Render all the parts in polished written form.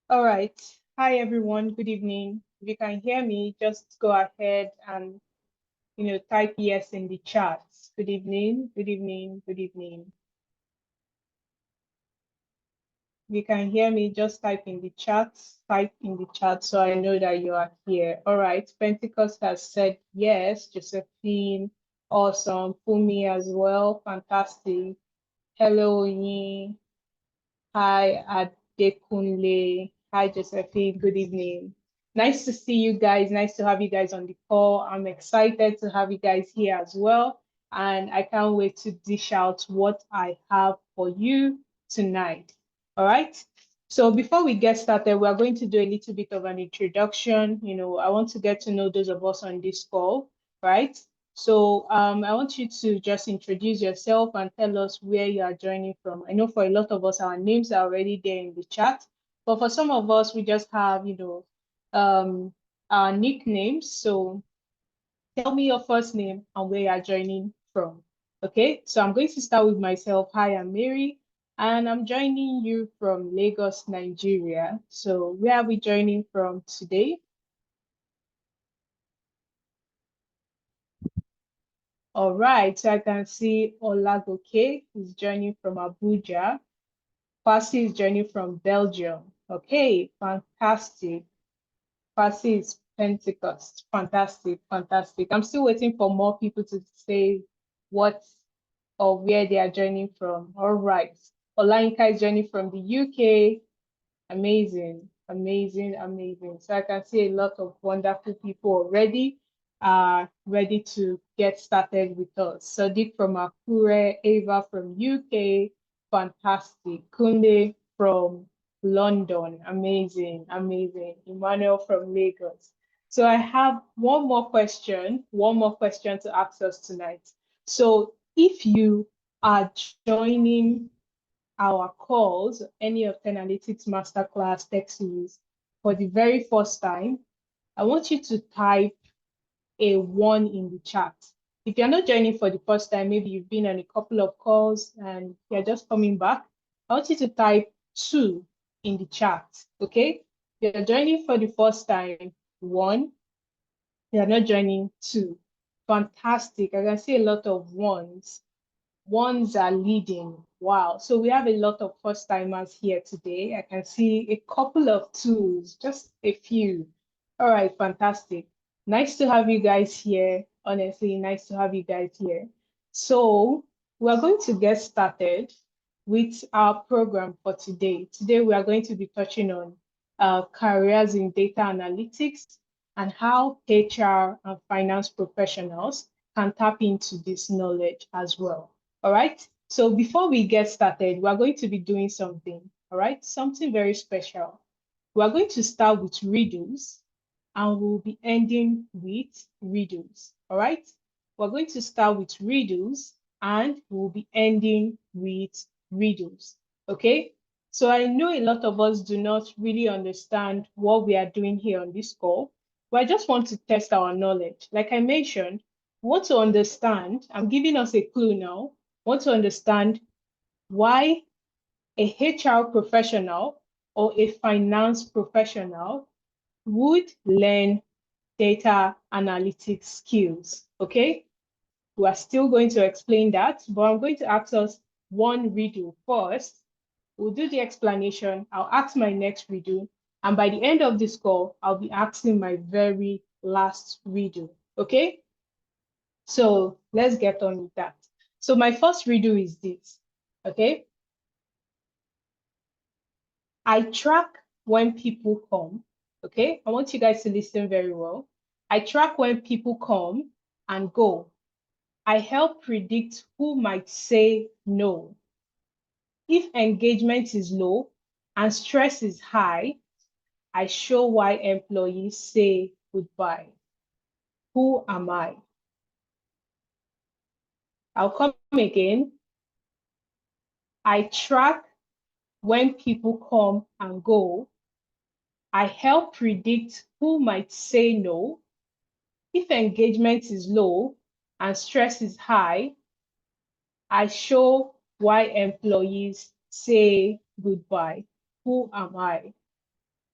All right. Hi, everyone. Good evening. If you can hear me, just go ahead and, type yes in the chat. Good evening. Good evening. Good evening. If you can hear me, just type in the chat. Type in the chat so I know that you are here. All right. Pentecost has said yes. Josephine, awesome. Fumi as well. Fantastic. Hello, Yin. Hi, Adekunle. Hi, Josephine. Good evening. Nice to see you guys. Nice to have you guys on the call. I'm excited to have you guys here as well. And I can't wait to dish out what I have for you tonight. All right. So before we get started, we are going to do a little bit of an introduction. I want to get to know those of us on this call, right? So I want you to just introduce yourself and tell us where you are joining from. I know for a lot of us, our names are already there in the chat, but for some of us, we just have, our nicknames. So tell me your first name and where you are joining from. Okay, so I'm going to start with myself. Hi, I'm Mary, and I'm joining you from Lagos, Nigeria. So where are we joining from today? All right, so I can see Olagoke is joining from Abuja. Pasi is joining from Belgium. Okay, fantastic. Pasi is Pentecost. Fantastic, fantastic. I'm still waiting for more people to say what or where they are joining from. All right. Olayinka is joining from the UK. Amazing, amazing, amazing. So I can see a lot of wonderful people already ready to get started with us. Sadiq from Akure, Ava from UK, fantastic. Kunde from London, amazing, amazing. Emmanuel from Lagos. So I have one more question to ask us tonight. So if you are joining our calls, any of 10 Analytics Masterclass tech series for the very first time, I want you to type a 1 in the chat. If you're not joining for the first time, maybe you've been on a couple of calls and you're just coming back, I want you to type 2 in the chat, okay? If you're joining for the first time, 1. You're not joining, 2. Fantastic. I can see a lot of ones. Ones are leading. Wow. So we have a lot of first timers here today. I can see a couple of twos, just a few. All right, fantastic. Nice to have you guys here. Honestly, nice to have you guys here. So we're going to get started with our program for today. Today, we are going to be touching on careers in data analytics and how HR and finance professionals can tap into this knowledge as well. All right. So before we get started, we're going to be doing something. All right. Something very special. We're going to start with riddles and we'll be ending with riddles. All right. We're going to start with riddles and we'll be ending with riddles. Okay. So I know a lot of us do not really understand what we are doing here on this call, but I just want to test our knowledge. Like I mentioned, we want to understand, I'm giving us a clue now, want to understand why a HR professional or a finance professional would learn data analytics skills. Okay, we are still going to explain that, but I'm going to ask us one riddle first. We'll do the explanation. I'll ask my next riddle. And by the end of this call, I'll be asking my very last riddle. Okay, so let's get on with that. So my first riddle is this. Okay, I track when people come. Okay, I want you guys to listen very well. I track when people come and go. I help predict who might say no. If engagement is low and stress is high, I show why employees say goodbye. Who am I? I'll come again. I track when people come and go. I help predict who might say no. If engagement is low and stress is high, I show why employees say goodbye. Who am I?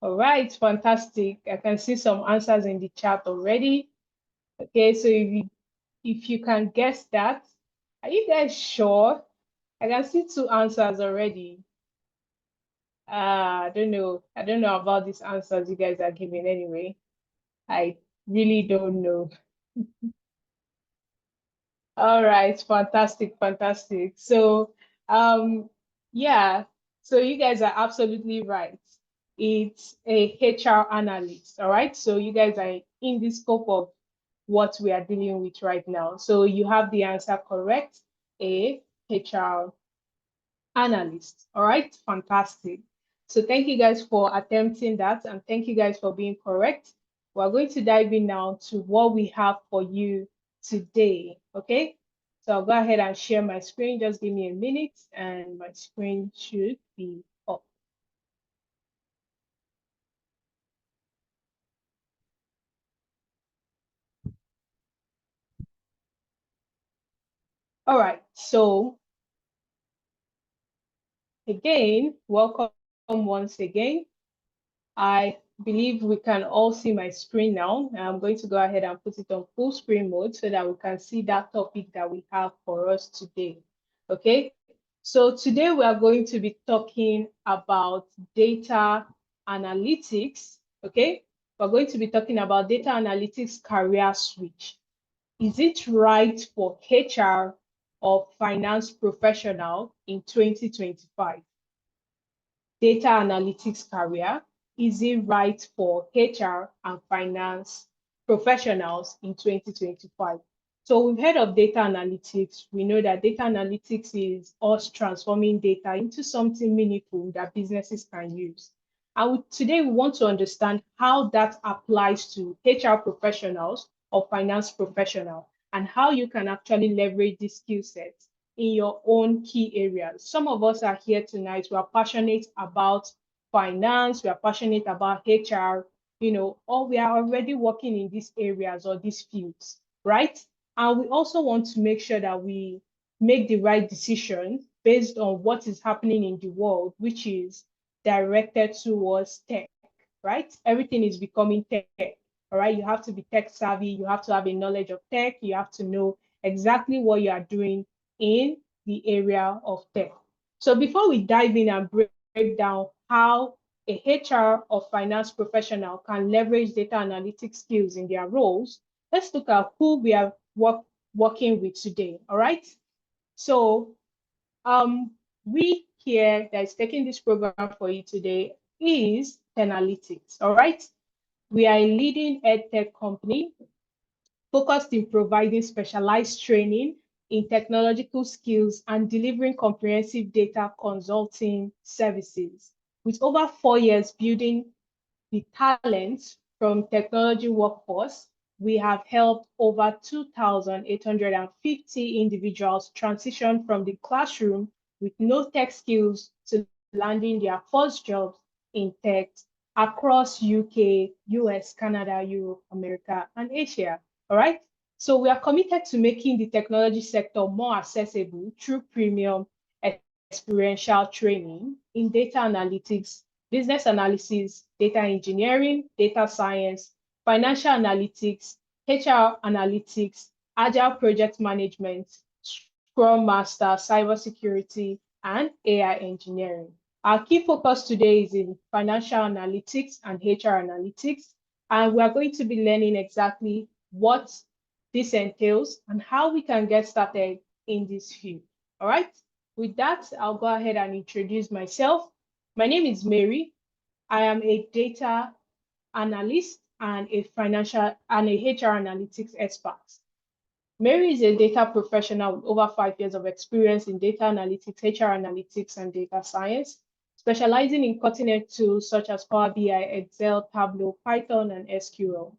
All right, fantastic. I can see some answers in the chat already. Okay, so if you can guess that, are you guys sure? I can see two answers already. I don't know. I don't know about these answers you guys are giving anyway. I really don't know. All right, fantastic, fantastic. So, yeah, so you guys are absolutely right. It's a HR analyst, all right? So you guys are in the scope of what we are dealing with right now. So you have the answer correct, a HR analyst. All right, fantastic. So thank you guys for attempting that, and thank you guys for being correct. We're going to dive in now to what we have for you today. Okay, so I'll go ahead and share my screen. Just give me a minute, and my screen should be up. All right, so again, welcome once again. I believe we can all see my screen now. I'm going to go ahead and put it on full screen mode so that we can see that topic that we have for us today. Okay, so today we are going to be talking about data analytics. Okay, we're going to be talking about data analytics career switch. Is it right for HR or finance professional in 2025? Data analytics career, is it right for HR and finance professionals in 2025? So we've heard of data analytics. We know that data analytics is us transforming data into something meaningful that businesses can use. And today we want to understand how that applies to HR professionals or finance professionals and how you can actually leverage these skill sets in your own key areas. Some of us are here tonight, we are passionate about finance, we are passionate about HR, or we are already working in these areas or these fields, right? And we also want to make sure that we make the right decision based on what is happening in the world, which is directed towards tech, right? Everything is becoming tech, all right? You have to be tech savvy, you have to have a knowledge of tech, you have to know exactly what you are doing in the area of tech. So before we dive in and break down how a HR or finance professional can leverage data analytics skills in their roles, let's look at who we are working with today, all right? So we here that is taking this program for you today is Analytics, all right? We are a leading edtech company focused in providing specialized training in technological skills and delivering comprehensive data consulting services. With over 4 years building the talent from technology workforce, we have helped over 2,850 individuals transition from the classroom with no tech skills to landing their first jobs in tech across UK, US, Canada, Europe, America, and Asia. All right. So we are committed to making the technology sector more accessible through premium experiential training in data analytics, business analysis, data engineering, data science, financial analytics, HR analytics, agile project management, Scrum Master, cybersecurity, and AI engineering. Our key focus today is in financial analytics and HR analytics, and we are going to be learning exactly what this entails and how we can get started in this field. All right. With that, I'll go ahead and introduce myself. My name is Mary. I am a data analyst and a financial and a HR analytics expert. Mary is a data professional with over 5 years of experience in data analytics, HR analytics, and data science, specializing in cutting-edge tools such as Power BI, Excel, Tableau, Python, and SQL.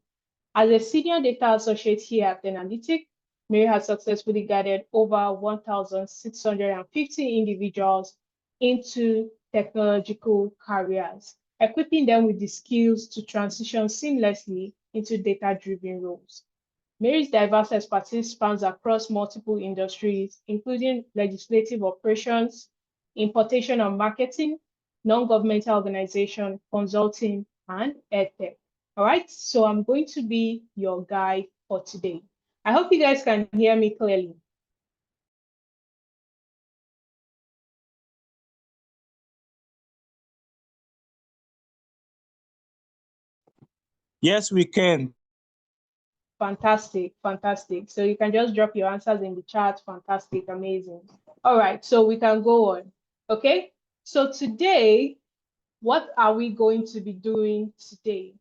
As a senior data associate here at Analytics, Mary has successfully guided over 1,650 individuals into technological careers, equipping them with the skills to transition seamlessly into data-driven roles. Mary's diverse expertise spans across multiple industries, including legislative operations, importation and marketing, non-governmental organization, consulting, and EdTech. All right, so I'm going to be your guide for today. I hope you guys can hear me clearly. Yes, we can. Fantastic, fantastic. So you can just drop your answers in the chat. Fantastic, amazing. All right, so we can go on. Okay, so today, what are we going to be doing today?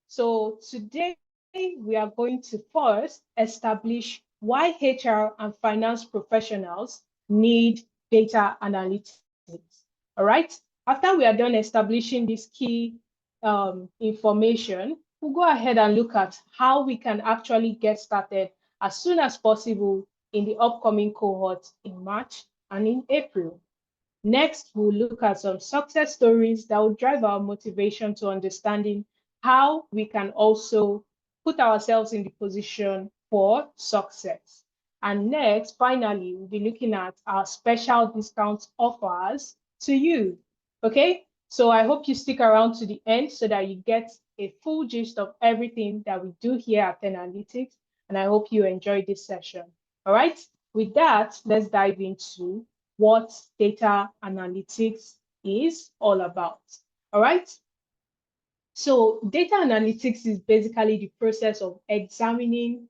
So today we are going to first establish why HR and finance professionals need data analytics. All right. After we are done establishing this key information, we'll go ahead and look at how we can actually get started as soon as possible in the upcoming cohort in March and in April. Next, we'll look at some success stories that will drive our motivation to understanding how we can also put ourselves in the position for success. And next, finally, we'll be looking at our special discount offers to you. Okay, so I hope you stick around to the end so that you get a full gist of everything that we do here at Ten Analytics. And I hope you enjoy this session. All right, with that, let's dive into what data analytics is all about. All right. So data analytics is basically the process of examining,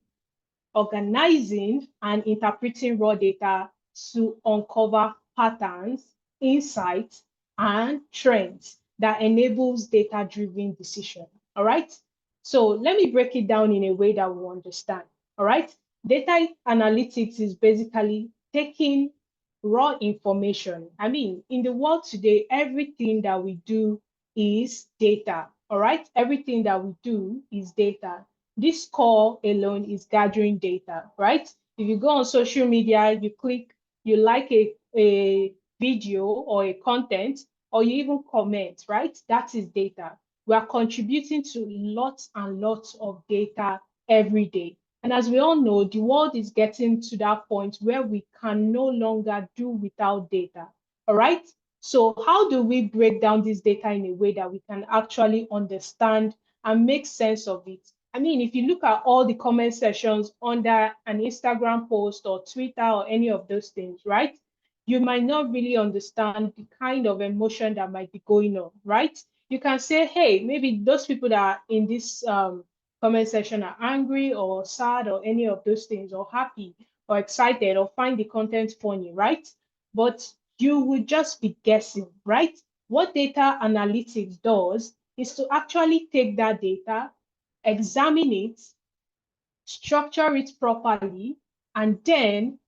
organizing, and interpreting raw data to uncover patterns, insights, and trends that enables data-driven decision. All right. So let me break it down in a way that we understand. All right. Data analytics is basically taking raw information. I mean, in the world today, everything that we do is data. All right. Everything that we do is data. This call alone is gathering data, right? If you go on social media, you click, you like a video or a content, or you even comment, right? That is data. We are contributing to lots and lots of data every day. And as we all know, the world is getting to that point where we can no longer do without data. All right. So how do we break down this data in a way that we can actually understand and make sense of it? I mean, if you look at all the comment sections under an Instagram post or Twitter or any of those things, right? You might not really understand the kind of emotion that might be going on, right? You can say, hey, maybe those people that are in this comment section are angry or sad or any of those things, or happy or excited or find the content funny, right? But you would just be guessing, right? What data analytics does is to actually take that data, examine it, structure it properly, and then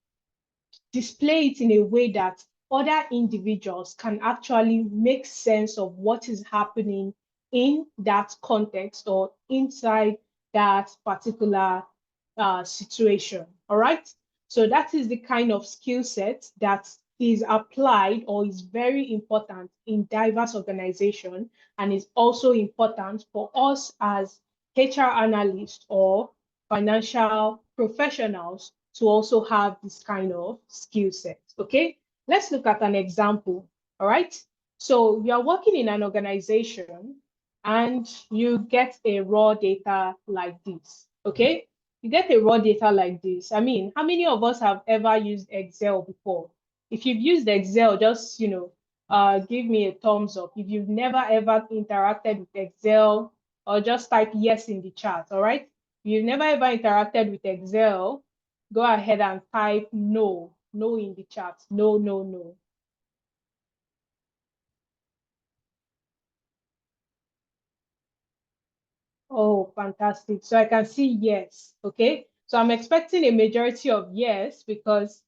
display it in a way that other individuals can actually make sense of what is happening in that context or inside that particular situation. All right. So that is the kind of skill set that is applied or is very important in diverse organization and is also important for us as HR analysts or financial professionals to also have this kind of skill set. Okay, let's look at an example. All right, so you are working in an organization and you get a raw data like this. Okay, you get a raw data like this. I mean, how many of us have ever used Excel before? If you've used Excel, just give me a thumbs up. If you've never ever interacted with Excel, or just type yes in the chat. All right, if you've never ever interacted with Excel, go ahead and type no in the chat. No. Oh, fantastic. So I can see yes. Okay. So I'm expecting a majority of yes because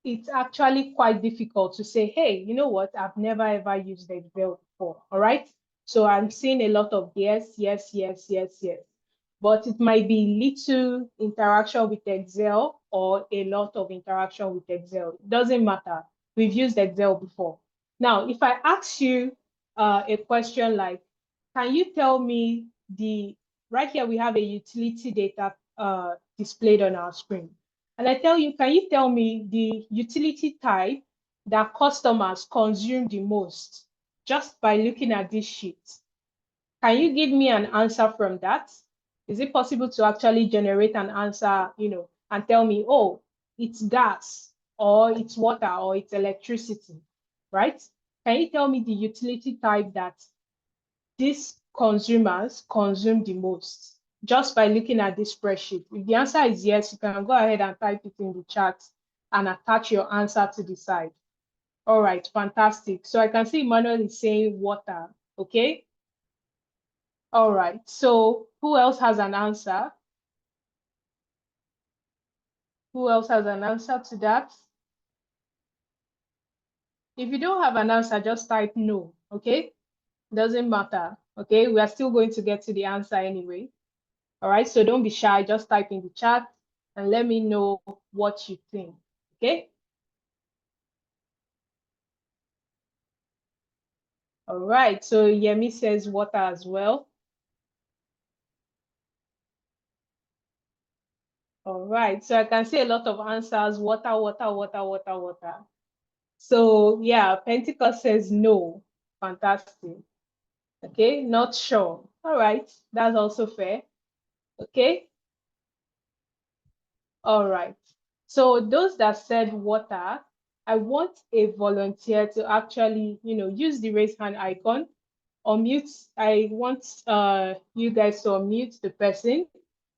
it's actually quite difficult to say, hey, you know what? I've never ever used Excel before. All right. So I'm seeing a lot of yes. But it might be little interaction with Excel or a lot of interaction with Excel. It doesn't matter. We've used Excel before. Now, if I ask you a question like, can you tell me right here we have a utility data displayed on our screen. And I tell you, can you tell me the utility type that customers consume the most just by looking at this sheet? Can you give me an answer from that? Is it possible to actually generate an answer, and tell me, oh, it's gas, or it's water, or it's electricity, right? Can you tell me the utility type that these consumers consume the most just by looking at this spreadsheet? If the answer is yes, you can go ahead and type it in the chat and attach your answer to the side. All right, fantastic. So I can see Emmanuel is saying water, okay? All right, so who else has an answer? Who else has an answer to that? If you don't have an answer, just type no, okay? Doesn't matter, okay? We are still going to get to the answer anyway. All right, so don't be shy, just type in the chat and let me know what you think, okay? All right, so Yemi says water as well. All right, so I can see a lot of answers, water, water, water, water, water. So yeah, Pentecost says no. Fantastic. Okay, not sure. All right, that's also fair. Okay. All right. So those that said water, I want a volunteer to actually, use the raise hand icon, unmute. I want you guys to unmute the person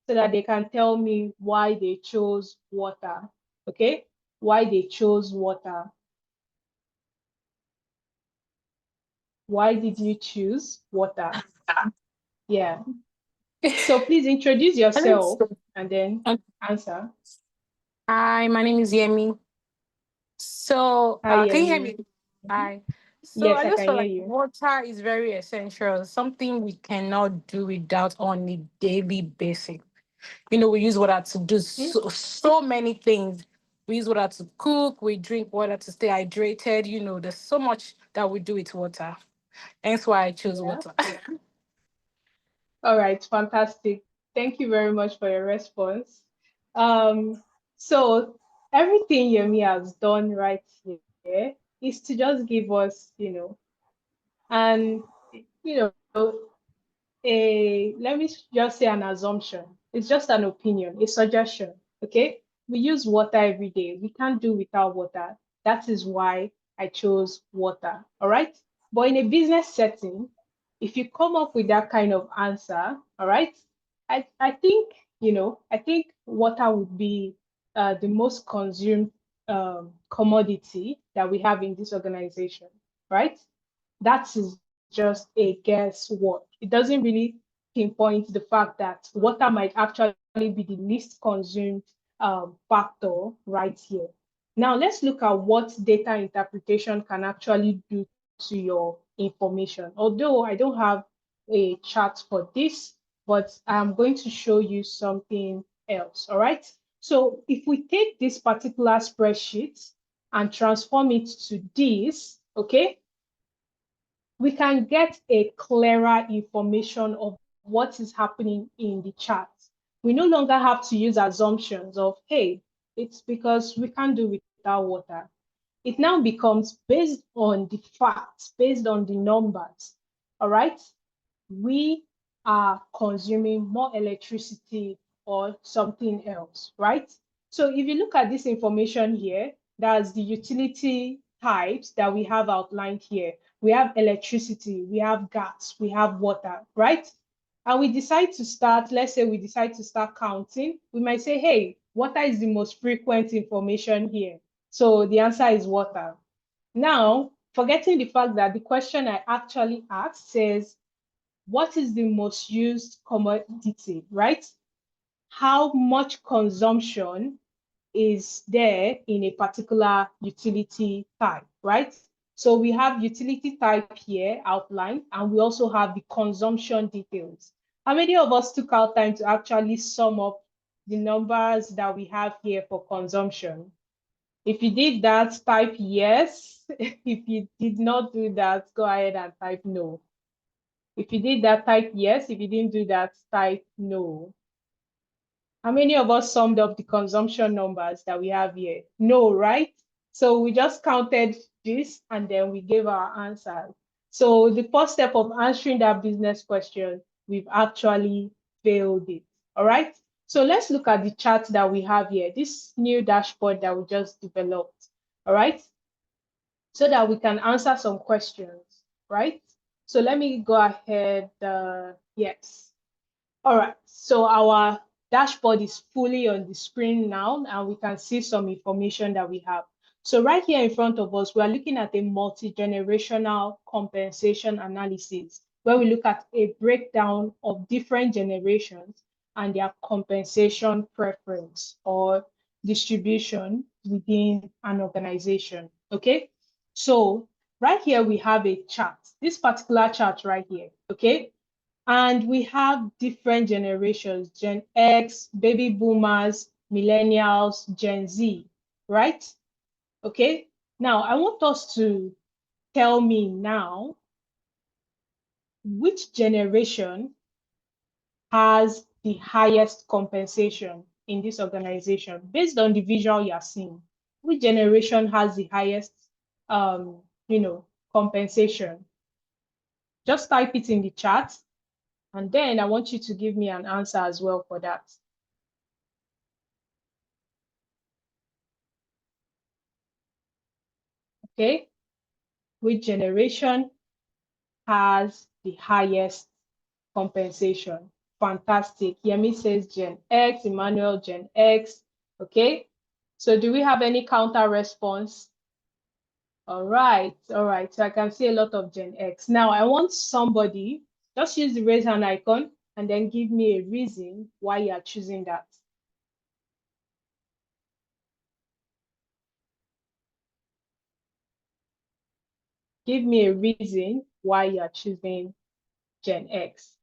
so that they can tell me why they chose water. Okay, why they chose water. Why did you choose water? Yeah. So please introduce yourself and then answer. Hi, my name is Yemi. So, Hi, can you hear Yemi. me? Hi. So, Yes, I I just can feel hear like you. water is very essential, something we cannot do without on a daily basis. We use water to do so many things. We use water to cook, we drink water to stay hydrated. There's so much that we do with water. That's why I chose Yeah. water. All right, fantastic. Thank you very much for your response. So everything Yemi has done right here is to just give us, and you know, let me just say an assumption. It's just an opinion, a suggestion. Okay. We use water every day. We can't do without water. That is why I chose water. All right. But in a business setting, if you come up with that kind of answer, all right, I think, I think water would be the most consumed commodity that we have in this organization, right? That is just a guesswork. It doesn't really pinpoint the fact that water might actually be the least consumed factor right here. Now, let's look at what data interpretation can actually do to your information. Although I don't have a chart for this, but I'm going to show you something else, all right? So if we take this particular spreadsheet and transform it to this, okay, we can get a clearer information of what is happening in the chart. We no longer have to use assumptions of, hey, it's because we can't do without water. It now becomes based on the facts, based on the numbers. All right. We are consuming more electricity or something else, right? So if you look at this information here, that's the utility types that we have outlined here. We have electricity, we have gas, we have water, right? And we decide to start, let's say we decide to start counting, we might say, hey, water is the most frequent information here. So the answer is water. Now, forgetting the fact that the question I actually asked says, what is the most used commodity, right? How much consumption is there in a particular utility type, right? So we have utility type here outlined, and we also have the consumption details. How many of us took out time to actually sum up the numbers that we have here for consumption? If you did that, type yes. If you did not do that, go ahead and type no. If you did that, type yes. If you didn't do that, type no. How many of us summed up the consumption numbers that we have here? No, right? So we just counted this and then we gave our answers. So the first step of answering that business question, we've actually failed it. All right. So let's look at the chart that we have here, this new dashboard that we just developed. All right. So that we can answer some questions, right? So let me go ahead. Yes. All right. So our dashboard is fully on the screen now, and we can see some information that we have. So right here in front of us, we are looking at a multi-generational compensation analysis, where we look at a breakdown of different generations and their compensation preference or distribution within an organization. Okay. So right here, we have a chart, this particular chart right here. Okay. And we have different generations, Gen X, baby boomers, millennials, Gen Z, right? Okay. Now, I want us to tell me now which generation has the highest compensation in this organization based on the visual you're seeing. Which generation has the highest, um, compensation? Just type it in the chat, and then I want you to give me an answer as well for that. Okay, which generation has the highest compensation? Fantastic. Yemi says Gen X, Emmanuel Gen X. Okay, so do we have any counter response? All right, all right. So I can see a lot of Gen X. Now I want somebody, just use the raise hand icon and then give me a reason why you are choosing that. Give me a reason why you are choosing Gen X.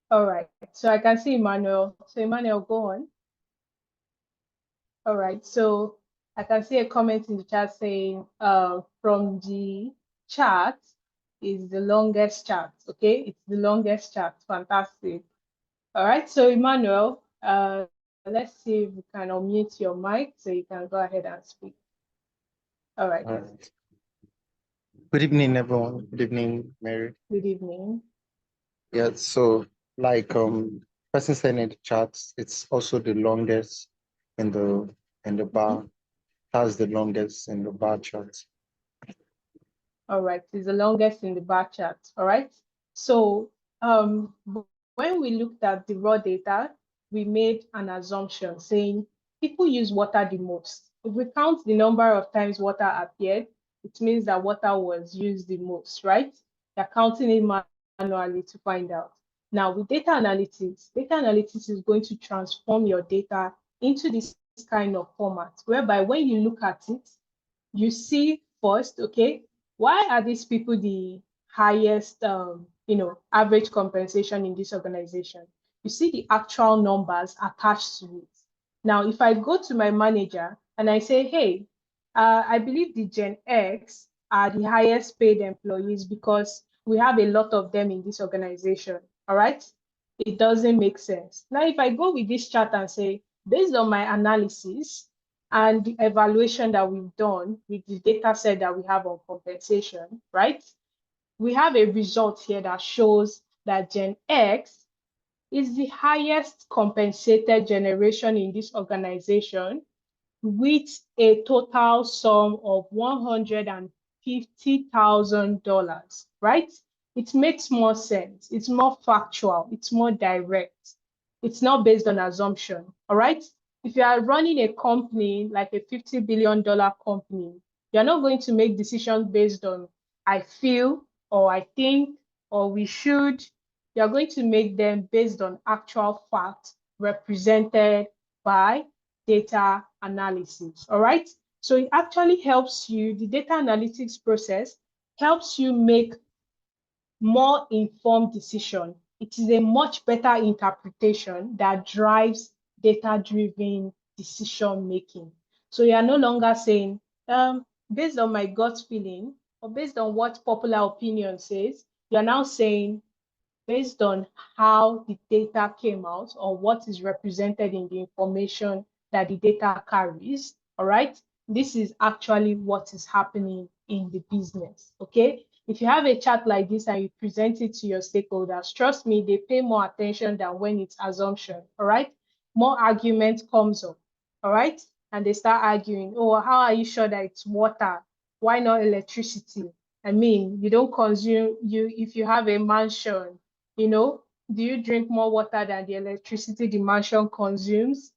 All right, so I can see Emmanuel. So Emmanuel, go on. All right, so I can see a comment in the chat saying from the chart is the longest chart. Okay, it's the longest chart. Fantastic. All right, so Emmanuel, let's see if we can unmute your mic so you can go ahead and speak. All right. All right. Good evening, everyone. Good evening, Mary. Good evening. Yeah, so like person said in the chat, it's also the longest in the bar. Has the longest in the bar chart. All right, it's the longest in the bar chart. All right. So when we looked at the raw data, we made an assumption saying people use water the most. If we count the number of times water appeared, it means that water was used the most, right? They're counting it manually to find out. Now with data analytics is going to transform your data into this kind of format, whereby when you look at it, you see first, okay, why are these people the highest, average compensation in this organization? You see the actual numbers attached to it. Now, if I go to my manager and I say, hey, I believe the Gen X are the highest paid employees because we have a lot of them in this organization. All right. It doesn't make sense. Now, if I go with this chart and say, based on my analysis, and the evaluation that we've done with the data set that we have on compensation, right? We have a result here that shows that Gen X is the highest compensated generation in this organization with a total sum of $150,000, right? It makes more sense. It's more factual. It's more direct. It's not based on assumption, all right? If you are running a company like a $50 billion company, you're not going to make decisions based on I feel or I think or we should. You're going to make them based on actual facts represented by data analysis. All right. So it actually helps you, the data analytics process helps you make more informed decision. It is a much better interpretation that drives data-driven decision making. So you are no longer saying, based on my gut feeling or based on what popular opinion says, you are now saying, based on how the data came out or what is represented in the information that the data carries. All right. This is actually what is happening in the business. Okay. If you have a chart like this and you present it to your stakeholders, trust me, they pay more attention than when it's assumption. All right. More argument comes up. All right. And they start arguing, oh, how are you sure that it's water? Why not electricity? I mean, you don't consume, if you have a mansion, do you drink more water than the electricity the mansion consumes?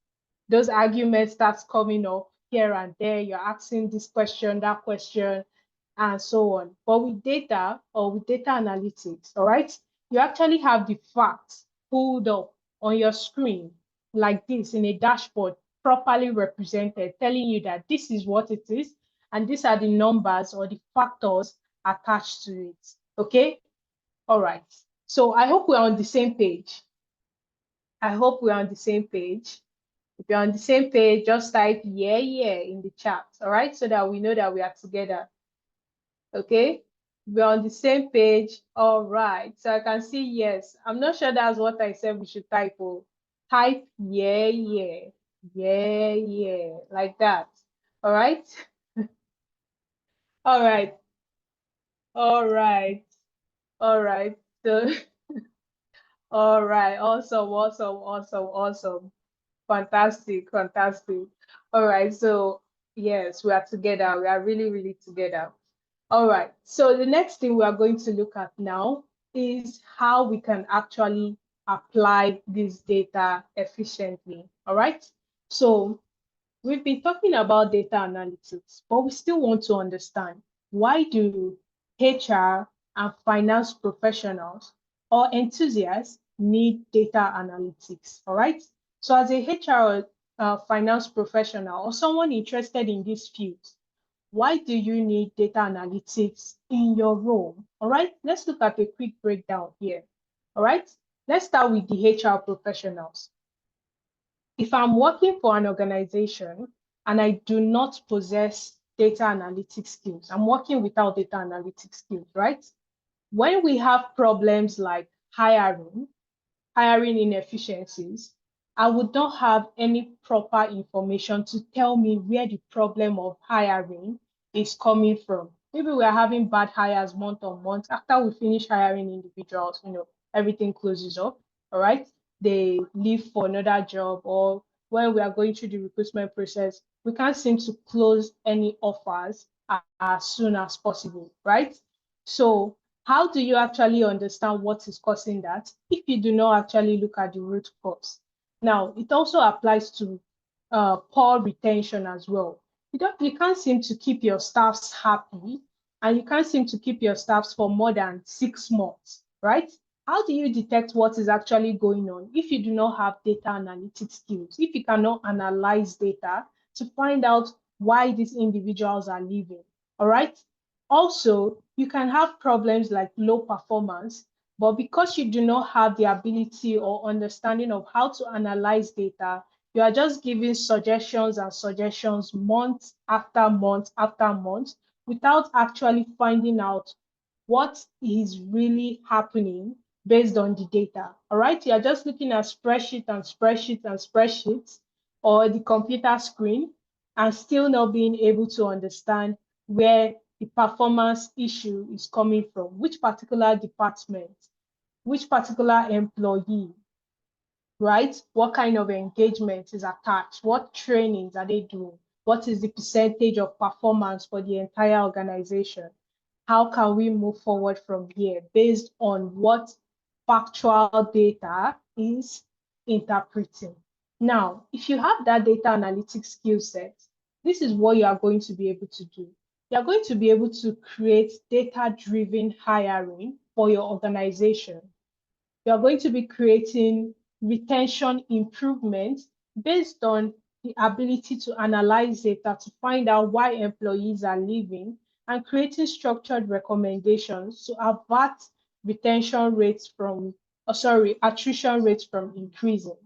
Those arguments start coming up here and there. You're asking this question, that question, and so on. But with data or with data analytics, all right, you actually have the facts pulled up on your screen like this in a dashboard, properly represented, telling you that this is what it is, and these are the numbers or the factors attached to it. Okay? All right. So I hope we're on the same page. I hope we're on the same page. If you're on the same page, just type yeah, yeah in the chat. All right. So that we know that we are together. Okay. We're on the same page. All right. So I can see yes. I'm not sure that's what I said we should type. Oh, type yeah, yeah, yeah, yeah, like that. All right. All right. All right. All right. So, all right. Awesome. Awesome. Awesome. Awesome. Fantastic. Fantastic. All right. So, yes, we are together. We are really, really together. All right. So, the next thing we are going to look at now is how we can actually apply this data efficiently. All right. So, we've been talking about data analytics, but we still want to understand, why do HR and finance professionals or enthusiasts need data analytics? All right. So as a HR finance professional or someone interested in this field, why do you need data analytics in your role? All right. Let's look at a quick breakdown here. All right. Let's start with the HR professionals. If I'm working for an organization and I do not possess data analytics skills, I'm working without data analytics skills, right? When we have problems like hiring inefficiencies, I would not have any proper information to tell me where the problem of hiring is coming from. Maybe we're having bad hires month on month. After we finish hiring individuals, everything closes up, all right? They leave for another job, or when we are going through the recruitment process, we can't seem to close any offers as soon as possible, right? So how do you actually understand what is causing that if you do not actually look at the root cause? Now, it also applies to poor retention as well. You can't seem to keep your staffs happy, and you can't seem to keep your staffs for more than 6 months, right? How do you detect what is actually going on if you do not have data analytics skills, if you cannot analyze data to find out why these individuals are leaving, all right? Also, you can have problems like low performance, but because you do not have the ability or understanding of how to analyze data, you are just giving suggestions and suggestions month after month after month without actually finding out what is really happening based on the data. All right, you're just looking at spreadsheet and spreadsheets and spreadsheets or the computer screen and still not being able to understand where the performance issue is coming from, which particular department, which particular employee, right? What kind of engagement is attached? What trainings are they doing? What is the percentage of performance for the entire organization? How can we move forward from here based on what factual data is interpreting? Now, if you have that data analytics skill set, this is what you are going to be able to do. You are going to be able to create data-driven hiring for your organization. You are going to be creating retention improvements based on the ability to analyze data to find out why employees are leaving, and creating structured recommendations to avert attrition rates from increasing.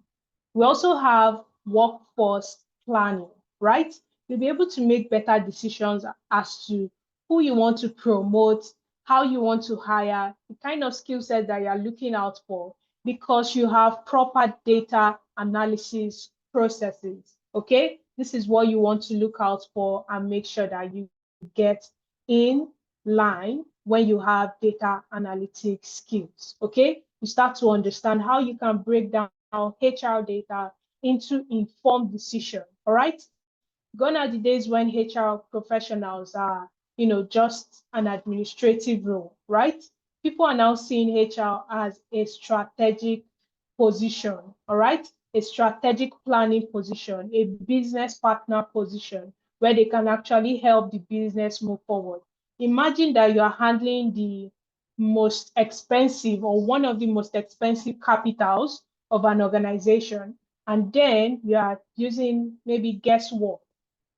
We also have workforce planning, right? You'll be able to make better decisions as to who you want to promote, how you want to hire, the kind of skill set that you're looking out for, because you have proper data analysis processes. Okay, this is what you want to look out for and make sure that you get in line when you have data analytics skills. Okay, you start to understand how you can break down HR data into informed decision. All right, gone are the days when HR professionals are, just an administrative role, right? People are now seeing HR as a strategic position, all right? A strategic planning position, a business partner position where they can actually help the business move forward. Imagine that you are handling the most expensive or one of the most expensive capitals of an organization, and then you are using maybe guesswork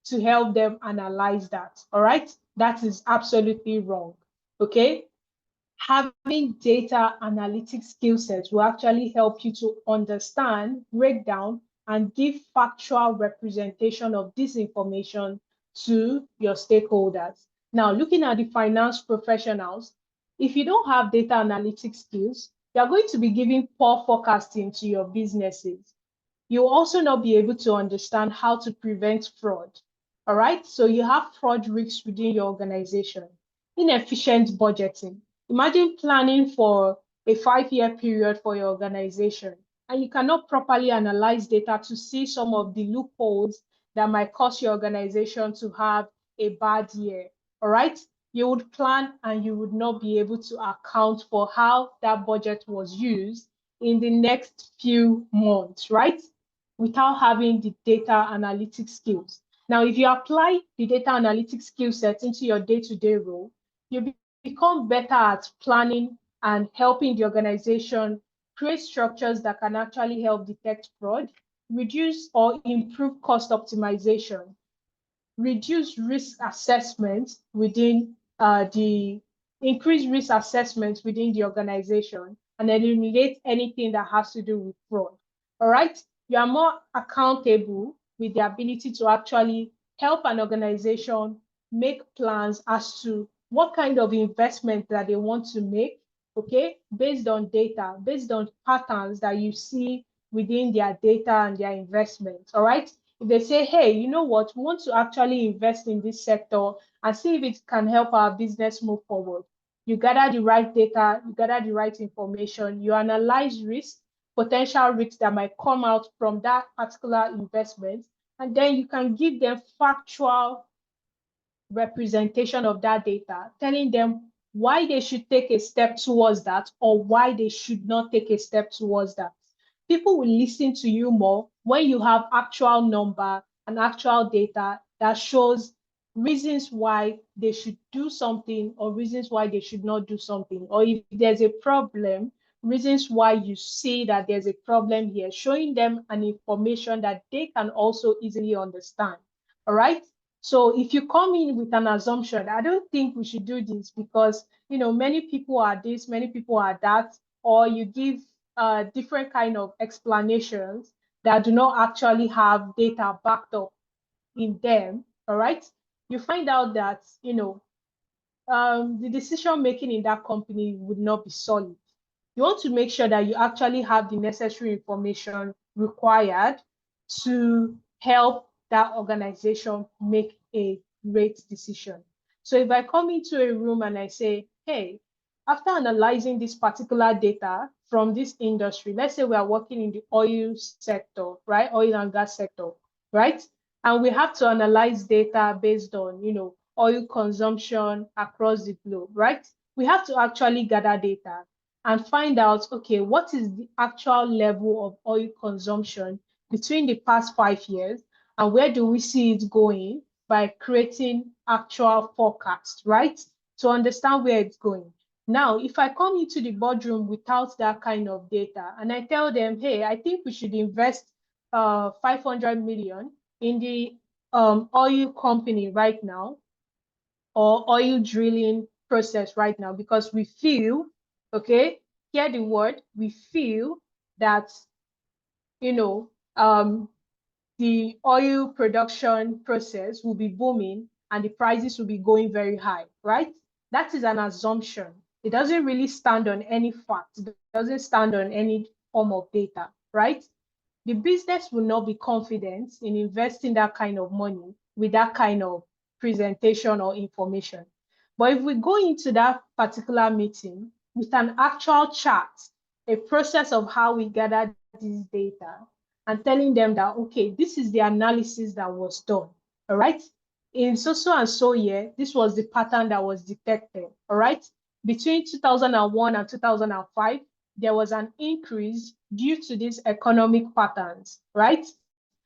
to help them analyze that. All right. That is absolutely wrong. Okay. Having data analytics skill sets will actually help you to understand, break down, and give factual representation of this information to your stakeholders. Now, looking at the finance professionals, if you don't have data analytics skills, you're going to be giving poor forecasting to your businesses. You'll also not be able to understand how to prevent fraud. All right. So you have fraud risks within your organization. Inefficient budgeting. Imagine planning for a 5-year period for your organization, and you cannot properly analyze data to see some of the loopholes that might cause your organization to have a bad year. All right. You would plan and you would not be able to account for how that budget was used in the next few months, right? Without having the data analytics skills. Now, if you apply the data analytics skill set into your day-to-day role, you become better at planning and helping the organization create structures that can actually help detect fraud, reduce or improve cost optimization, reduce risk assessment within the increase risk assessment within the organization, and eliminate anything that has to do with fraud. All right, you are more accountable with the ability to actually help an organization make plans as to what kind of investment that they want to make, okay, based on data, based on patterns that you see within their data and their investments. All right, if they say, hey, you know what, we want to actually invest in this sector and see if it can help our business move forward. You gather the right data, you gather the right information, you analyze risk, potential risks that might come out from that particular investment, and then you can give them factual representation of that data, telling them why they should take a step towards that or why they should not take a step towards that. People will listen to you more when you have actual number and actual data that shows reasons why they should do something or reasons why they should not do something. Or if there's a problem, reasons why you see that there's a problem here, showing them an information that they can also easily understand. All right. So if you come in with an assumption, I don't think we should do this because, many people are this, many people are that, or you give different kind of explanations that do not actually have data backed up in them, all right? You find out that, the decision making in that company would not be solid. You want to make sure that you actually have the necessary information required to help that organization make a great decision. So if I come into a room and I say, hey, after analyzing this particular data from this industry, let's say we are working in the oil sector, right? Oil and gas sector, right? And we have to analyze data based on, oil consumption across the globe, right? We have to actually gather data and find out, okay, what is the actual level of oil consumption between the past 5 years and where do we see it going by creating actual forecasts, right? To understand where it's going. Now, if I come into the boardroom without that kind of data and I tell them, hey, I think we should invest 500 million in the oil company right now, or oil drilling process right now, because we feel, okay, hear the word, we feel that, the oil production process will be booming and the prices will be going very high, right? That is an assumption. It doesn't really stand on any fact. It doesn't stand on any form of data, right? The business will not be confident in investing that kind of money with that kind of presentation or information. But if we go into that particular meeting with an actual chart, a process of how we gather this data, and telling them that, okay, this is the analysis that was done, all right? In so and so year, this was the pattern that was detected, all right? Between 2001 and 2005, there was an increase due to these economic patterns, right?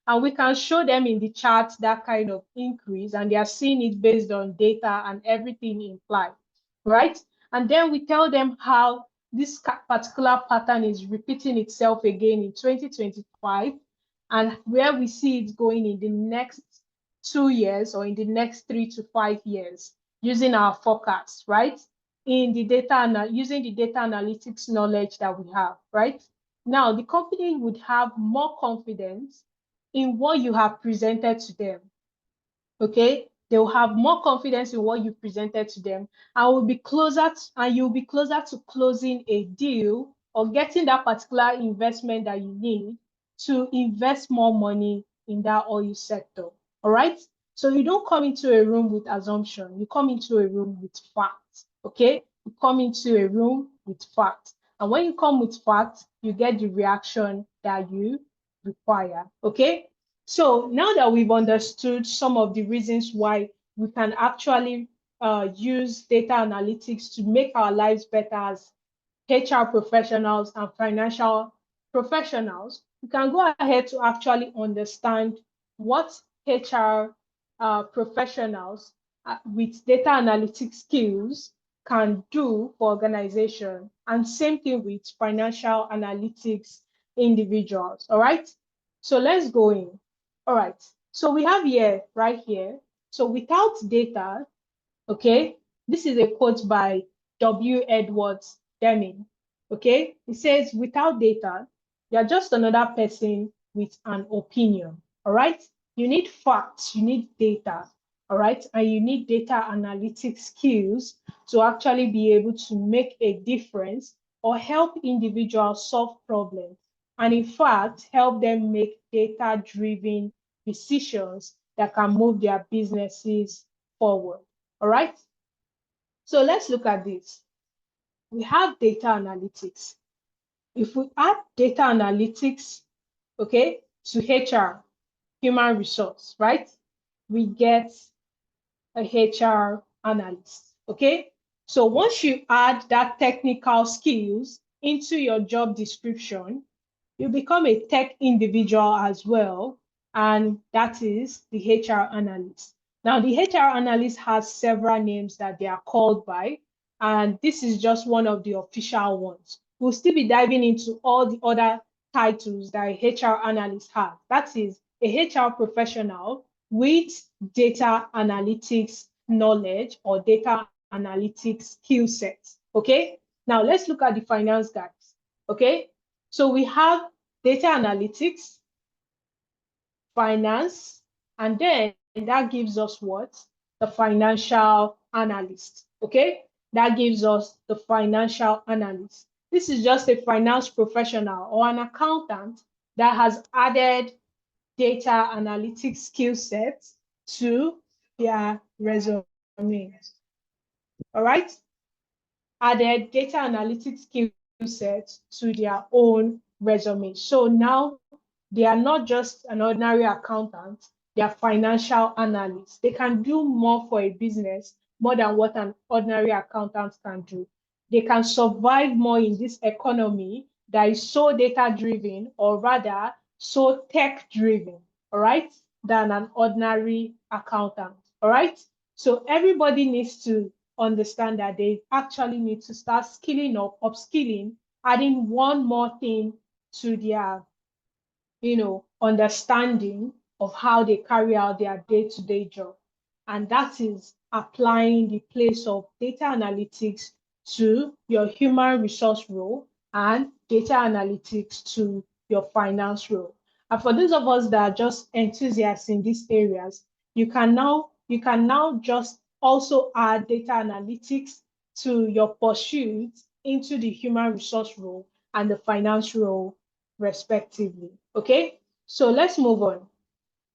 And we can show them in the chart that kind of increase, and they are seeing it based on data and everything implied, right? And then we tell them how this particular pattern is repeating itself again in 2025, and where we see it going in the next 2 years or in the next 3 to 5 years using our forecast, right? In the data, using the data analytics knowledge that we have, right? Now, the company would have more confidence in what you have presented to them, okay? They will have more confidence in what you presented to them, and will be closer and you'll be closer to closing a deal or getting that particular investment that you need to invest more money in that oil sector, all right? So you don't come into a room with assumption, you come into a room with facts, okay? You come into a room with facts. And when you come with facts, you get the reaction that you require, okay? So now that we've understood some of the reasons why we can actually use data analytics to make our lives better as HR professionals and financial professionals, we can go ahead to actually understand what HR professionals with data analytics skills can do for organization, and same thing with financial analytics individuals, all right? So let's go in. All right, so we have here, right here, so without data, okay, this is a quote by W. Edwards Deming, okay? It says, without data, you're just another person with an opinion, all right? You need facts, you need data, all right? And you need data analytics skills to actually be able to make a difference or help individuals solve problems. And in fact, help them make data-driven decisions that can move their businesses forward, all right? So let's look at this. We have data analytics. If we add data analytics, okay, to HR, human resource, right? We get a HR analyst, okay? So once you add that technical skills into your job description, you become a tech individual as well, and that is the HR analyst. Now, the HR analyst has several names that they are called by, and this is just one of the official ones. We'll still be diving into all the other titles that a HR analyst has. That is a HR professional with data analytics knowledge or data analytics skill sets, okay? Now, let's look at the finance guys, okay? So we have data analytics, finance, and then that gives us what? The financial analyst, okay? That gives us the financial analyst. This is just a finance professional or an accountant that has added data analytics skill sets to their resume, all right? Added data analytics skill sets to their own resume. So now they are not just an ordinary accountant, they are financial analysts. They can do more for a business, more than what an ordinary accountant can do. They can survive more in this economy that is so data-driven, or rather so tech-driven, all right, than an ordinary accountant, all right? So everybody needs to understand that they actually need to start skilling up, upskilling, adding one more thing to their, understanding of how they carry out their day-to-day job. And that is applying the place of data analytics to your human resource role and data analytics to your finance role. And for those of us that are just enthusiasts in these areas, you can now just also add data analytics to your pursuit into the human resource role and the finance role, respectively. Okay, so let's move on.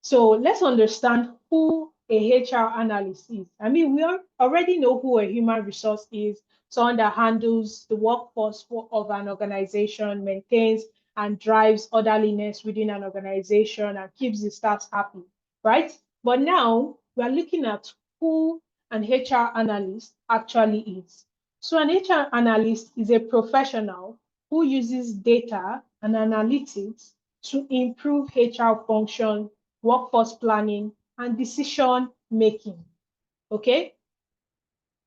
So let's understand who a HR analyst is. I mean, we already know who a human resource is, someone that handles the workforce of an organization, maintains and drives orderliness within an organization, and keeps the staff happy, right? But now we're looking at who an HR analyst actually is. So an HR analyst is a professional who uses data and analytics to improve HR function, workforce planning, and decision making. Okay?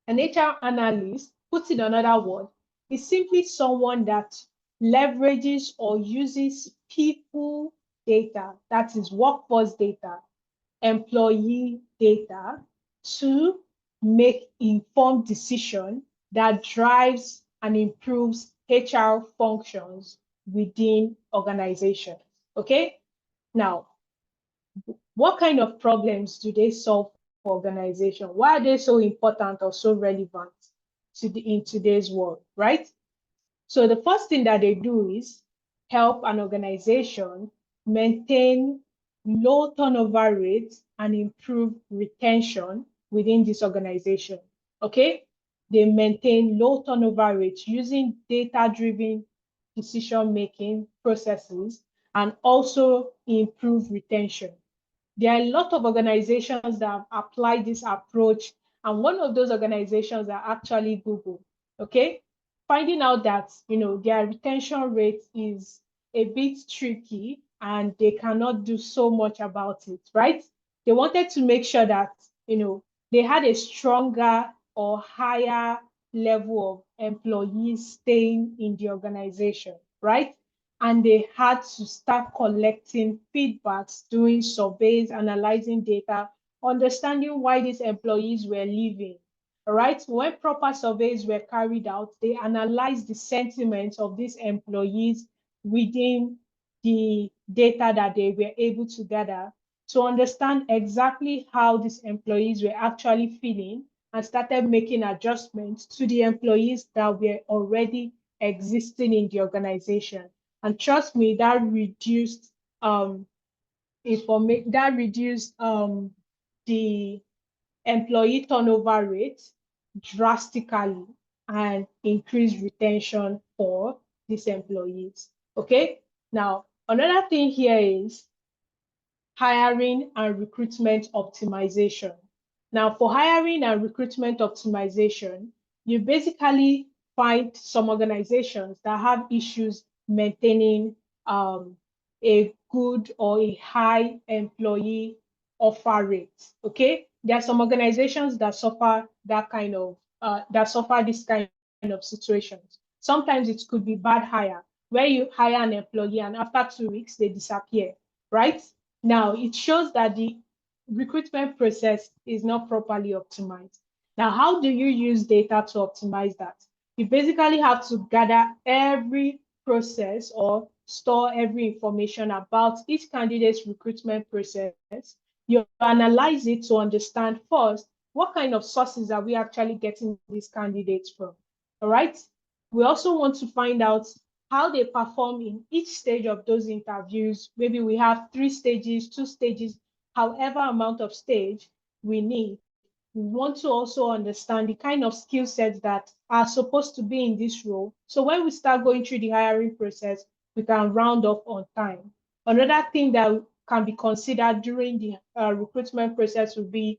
An HR analyst, put in another word, is simply someone that leverages or uses people data, that is workforce data, employee data, to make informed decision that drives and improves HR functions within organizations. Okay? Now, what kind of problems do they solve for organization? Why are they so important or so relevant in today's world, right? So the first thing that they do is help an organization maintain low turnover rates and improve retention within this organization. Okay? They maintain low turnover rates using data-driven decision-making processes and also improve retention. There are a lot of organizations that have applied this approach, and one of those organizations are actually Google. Okay, finding out that their retention rate is a bit tricky and they cannot do so much about it, right? They wanted to make sure that they had a stronger or higher level of employees staying in the organization, right? And they had to start collecting feedbacks, doing surveys, analyzing data, understanding why these employees were leaving. All right. When proper surveys were carried out, they analyzed the sentiments of these employees within the data that they were able to gather to understand exactly how these employees were actually feeling, and started making adjustments to the employees that were already existing in the organization. And trust me, that reduced the employee turnover rate drastically and increased retention for these employees. Okay. Now, another thing here is hiring and recruitment optimization. Now, for hiring and recruitment optimization, you basically find some organizations that have issues maintaining a good or a high employee offer rate. Okay, there are some organizations that suffer this kind of situations. Sometimes it could be bad hire, where you hire an employee and after 2 weeks they disappear, right? Now, it shows that the recruitment process is not properly optimized. Now, how do you use data to optimize that? You basically have to gather every process or store every information about each candidate's recruitment process. You analyze it to understand first, what kind of sources are we actually getting these candidates from? All right. We also want to find out how they perform in each stage of those interviews. Maybe we have 3 stages, 2 stages, however amount of stage we need. We want to also understand the kind of skill sets that are supposed to be in this role. So when we start going through the hiring process, we can round up on time. Another thing that can be considered during the recruitment process would be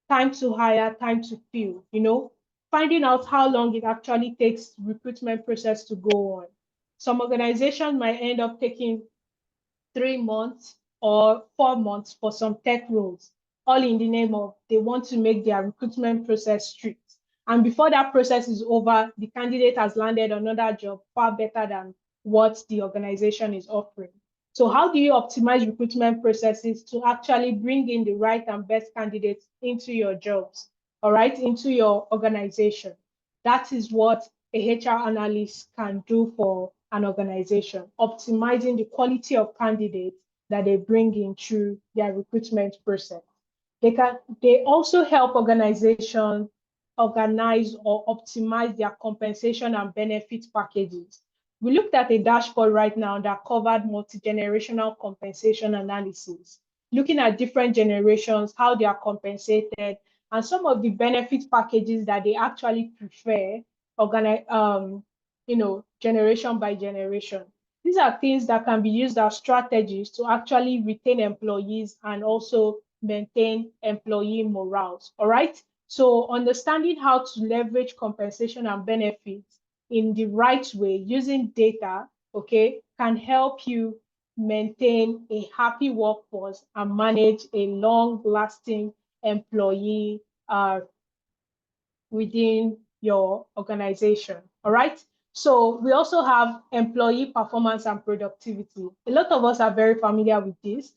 time to hire, time to fill, finding out how long it actually takes recruitment process to go on. Some organizations might end up taking 3 months or 4 months for some tech roles, all in the name of they want to make their recruitment process strict. And before that process is over, the candidate has landed another job far better than what the organization is offering. So how do you optimize recruitment processes to actually bring in the right and best candidates into your jobs, all right, into your organization? That is what a HR analyst can do for an organization, optimizing the quality of candidates that they bring in through their recruitment process. They also help organizations organize or optimize their compensation and benefit packages. We looked at a dashboard right now that covered multi-generational compensation analysis, looking at different generations, how they are compensated, and some of the benefit packages that they actually prefer, generation by generation. These are things that can be used as strategies to actually retain employees and also maintain employee morals. All right. So understanding how to leverage compensation and benefits in the right way using data, okay, can help you maintain a happy workforce and manage a long-lasting employee within your organization. All right. So we also have employee performance and productivity. A lot of us are very familiar with this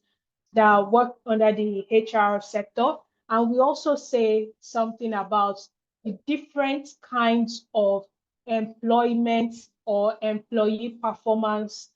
that work under the HR sector. And we also say something about the different kinds of employment or employee performance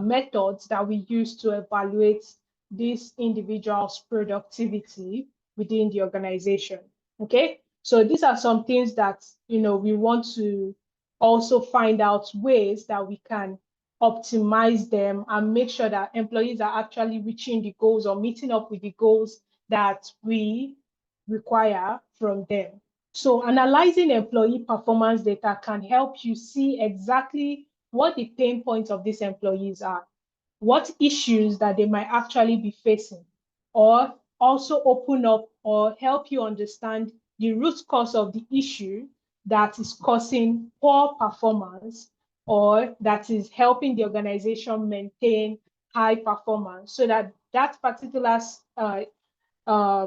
methods that we use to evaluate this individual's productivity within the organization. Okay, so these are some things that we want to also find out ways that we can optimize them and make sure that employees are actually reaching the goals or meeting up with the goals that we require from them. So analyzing employee performance data can help you see exactly what the pain points of these employees are, what issues that they might actually be facing, or also open up or help you understand the root cause of the issue that is causing poor performance or that is helping the organization maintain high performance so that that particular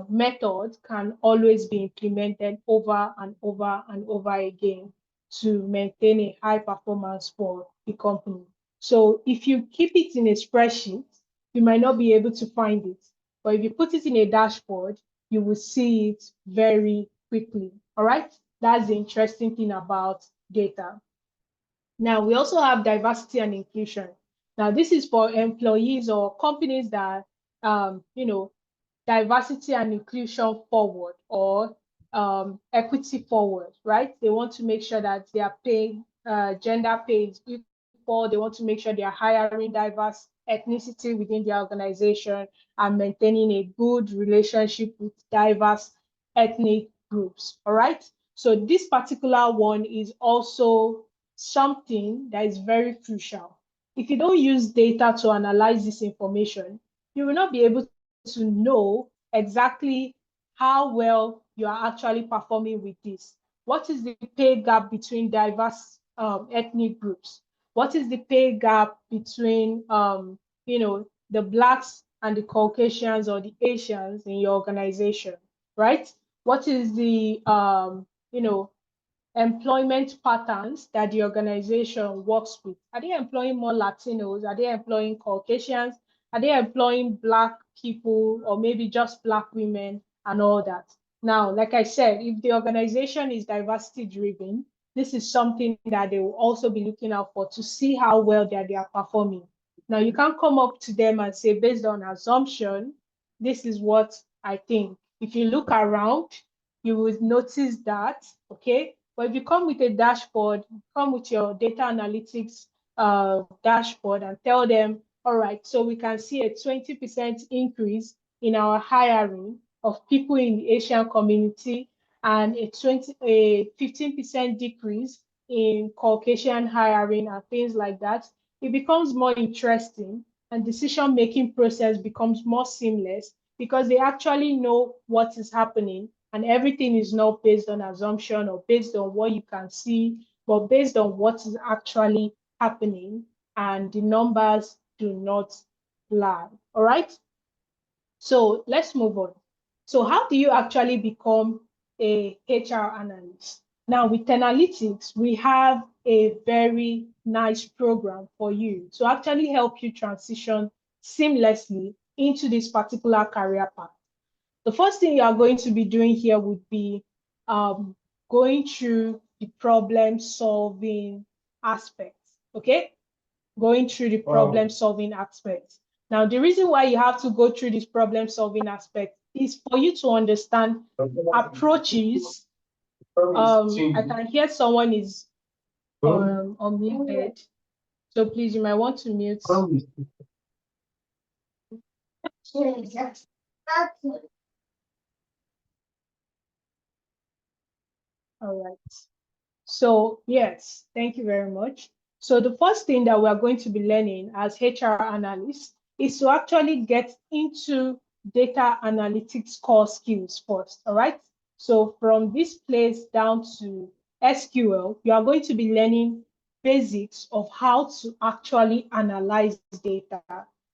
method can always be implemented over and over and over again to maintain a high performance for the company. So if you keep it in a spreadsheet, you might not be able to find it. But if you put it in a dashboard, you will see it very quickly. All right. That's the interesting thing about data. Now, we also have diversity and inclusion. Now, this is for employees or companies that, diversity and inclusion forward or equity forward, right? They want to make sure that they are paying gender pay is equal. They want to make sure they are hiring diverse ethnicity within their organization and maintaining a good relationship with diverse ethnic groups. All right. So this particular one is also something that is very crucial. If you don't use data to analyze this information, you will not be able to know exactly how well you are actually performing with this. What is the pay gap between diverse ethnic groups? What is the pay gap between, the Blacks and the Caucasians or the Asians in your organization, right? What is the, employment patterns that the organization works with? Are they employing more Latinos? Are they employing Caucasians? Are they employing Black people or maybe just Black women and all that? Now, like I said, if the organization is diversity driven, this is something that they will also be looking out for to see how well they are performing. Now, you can't come up to them and say, based on assumption, this is what I think. If you look around, you will notice that, okay? But if you come with a dashboard, come with your data analytics dashboard and tell them, all right, so we can see a 20% increase in our hiring of people in the Asian community and a 15% decrease in Caucasian hiring and things like that, it becomes more interesting and decision-making process becomes more seamless because they actually know what is happening and everything is not based on assumption or based on what you can see, but based on what is actually happening, and the numbers do not lie. All right. So let's move on. So how do you actually become a HR analyst? Now with Analytics, we have a very nice program for you to actually help you transition seamlessly into this particular career path. The first thing you are going to be doing here would be going through the problem solving aspects, okay? Going through the problem solving aspects. Now, the reason why you have to go through this problem solving aspect is for you to understand approaches. I can hear someone is unmuted. So please, you might want to mute. All right. So yes, thank you very much. So the first thing that we are going to be learning as HR analysts is to actually get into data analytics core skills first, all right? So from this place down to SQL, you are going to be learning basics of how to actually analyze data.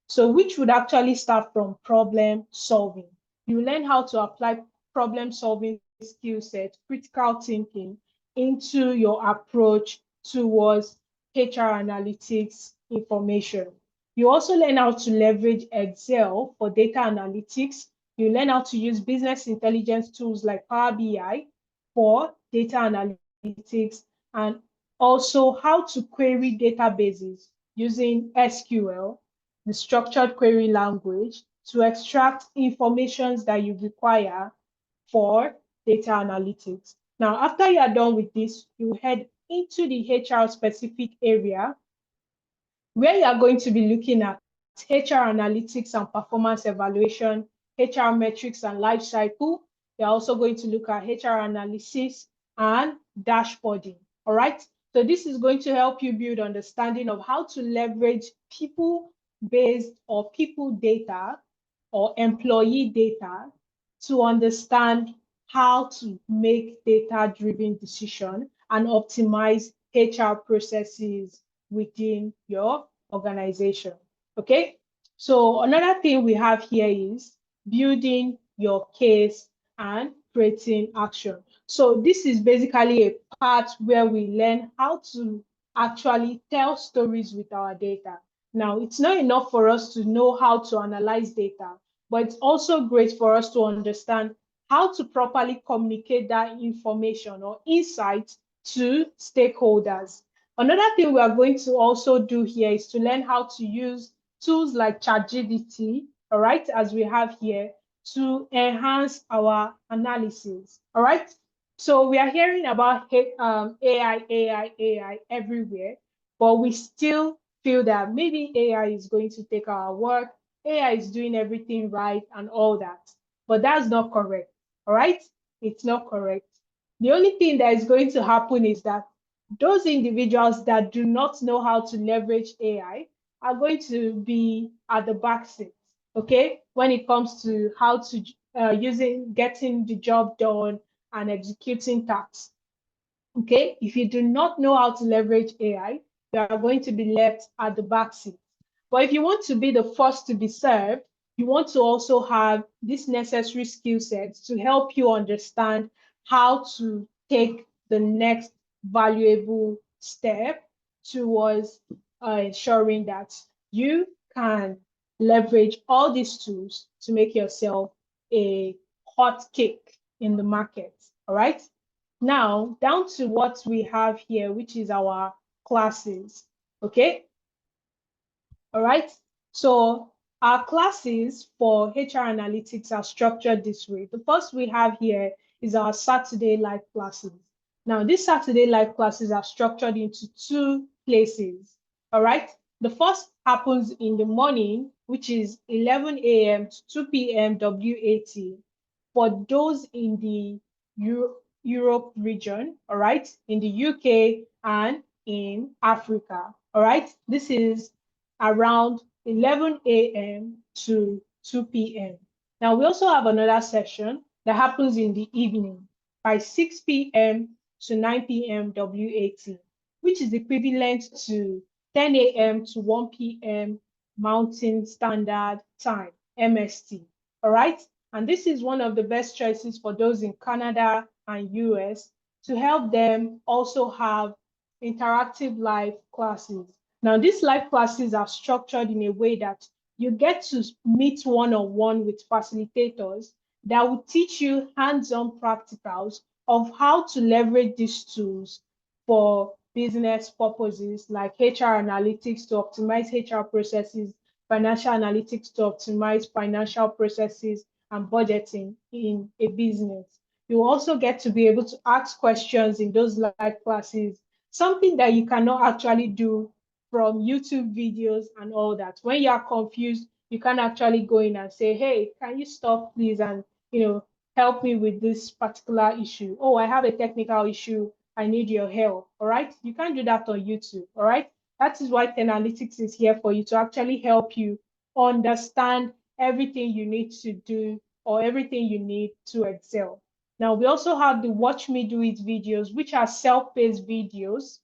So which would actually start from problem solving. You learn how to apply problem solving skill set, critical thinking, into your approach towards HR analytics information. You also learn how to leverage Excel for data analytics. You learn how to use business intelligence tools like Power BI for data analytics, and also how to query databases using SQL, the structured query language, to extract information that you require for data analytics. Now, after you are done with this, you head into the HR specific area where you are going to be looking at HR analytics and performance evaluation, HR metrics and life cycle. You're also going to look at HR analysis and dashboarding. All right. So this is going to help you build understanding of how to leverage people-based or people data or employee data to understand how to make data-driven decisions and optimize HR processes within your organization. Okay, so another thing we have here is building your case and creating action. So this is basically a part where we learn how to actually tell stories with our data. Now, it's not enough for us to know how to analyze data, but it's also great for us to understand how to properly communicate that information or insight to stakeholders. Another thing we are going to also do here is to learn how to use tools like ChatGPT, all right, as we have here, to enhance our analysis, all right? So we are hearing about AI everywhere, but we still feel that maybe AI is going to take our work, AI is doing everything right and all that. But that's not correct, all right? It's not correct. The only thing that is going to happen is that those individuals that do not know how to leverage AI are going to be at the back seat, okay, when it comes to how to getting the job done and executing tasks. Okay, if you do not know how to leverage AI, you are going to be left at the back seat. But if you want to be the first to be served, you want to also have this necessary skill sets to help you understand how to take the next valuable step towards ensuring that you can leverage all these tools to make yourself a hot cake in the market. All right. Now, down to what we have here, which is our classes, okay? All right, so our classes for HR analytics are structured this way. The first we have here is our Saturday live classes. Now, these Saturday live classes are structured into two places, all right? The first happens in the morning, which is 11 a.m. to 2 p.m. WAT for those in the Europe region, all right, in the UK and in Africa, all right? This is around 11 a.m. to 2 p.m. Now, we also have another session that happens in the evening by 6 p.m. to 9 p.m. WAT, which is equivalent to 10 a.m. to 1 p.m. Mountain Standard Time, MST, all right? And this is one of the best choices for those in Canada and US to help them also have interactive live classes. Now, these live classes are structured in a way that you get to meet one-on-one with facilitators that will teach you hands-on practicals of how to leverage these tools for business purposes like HR analytics to optimize HR processes, financial analytics to optimize financial processes, and budgeting in a business. You also get to be able to ask questions in those live classes, something that you cannot actually do from YouTube videos and all that. When you are confused, you can actually go in and say, hey, can you stop please and help me with this particular issue. Oh, I have a technical issue. I need your help. All right. You can't do that on YouTube. All right. That is why 10 Analytics is here for you to actually help you understand everything you need to do or everything you need to excel. Now, we also have the Watch Me Do It videos, which are self-paced videos,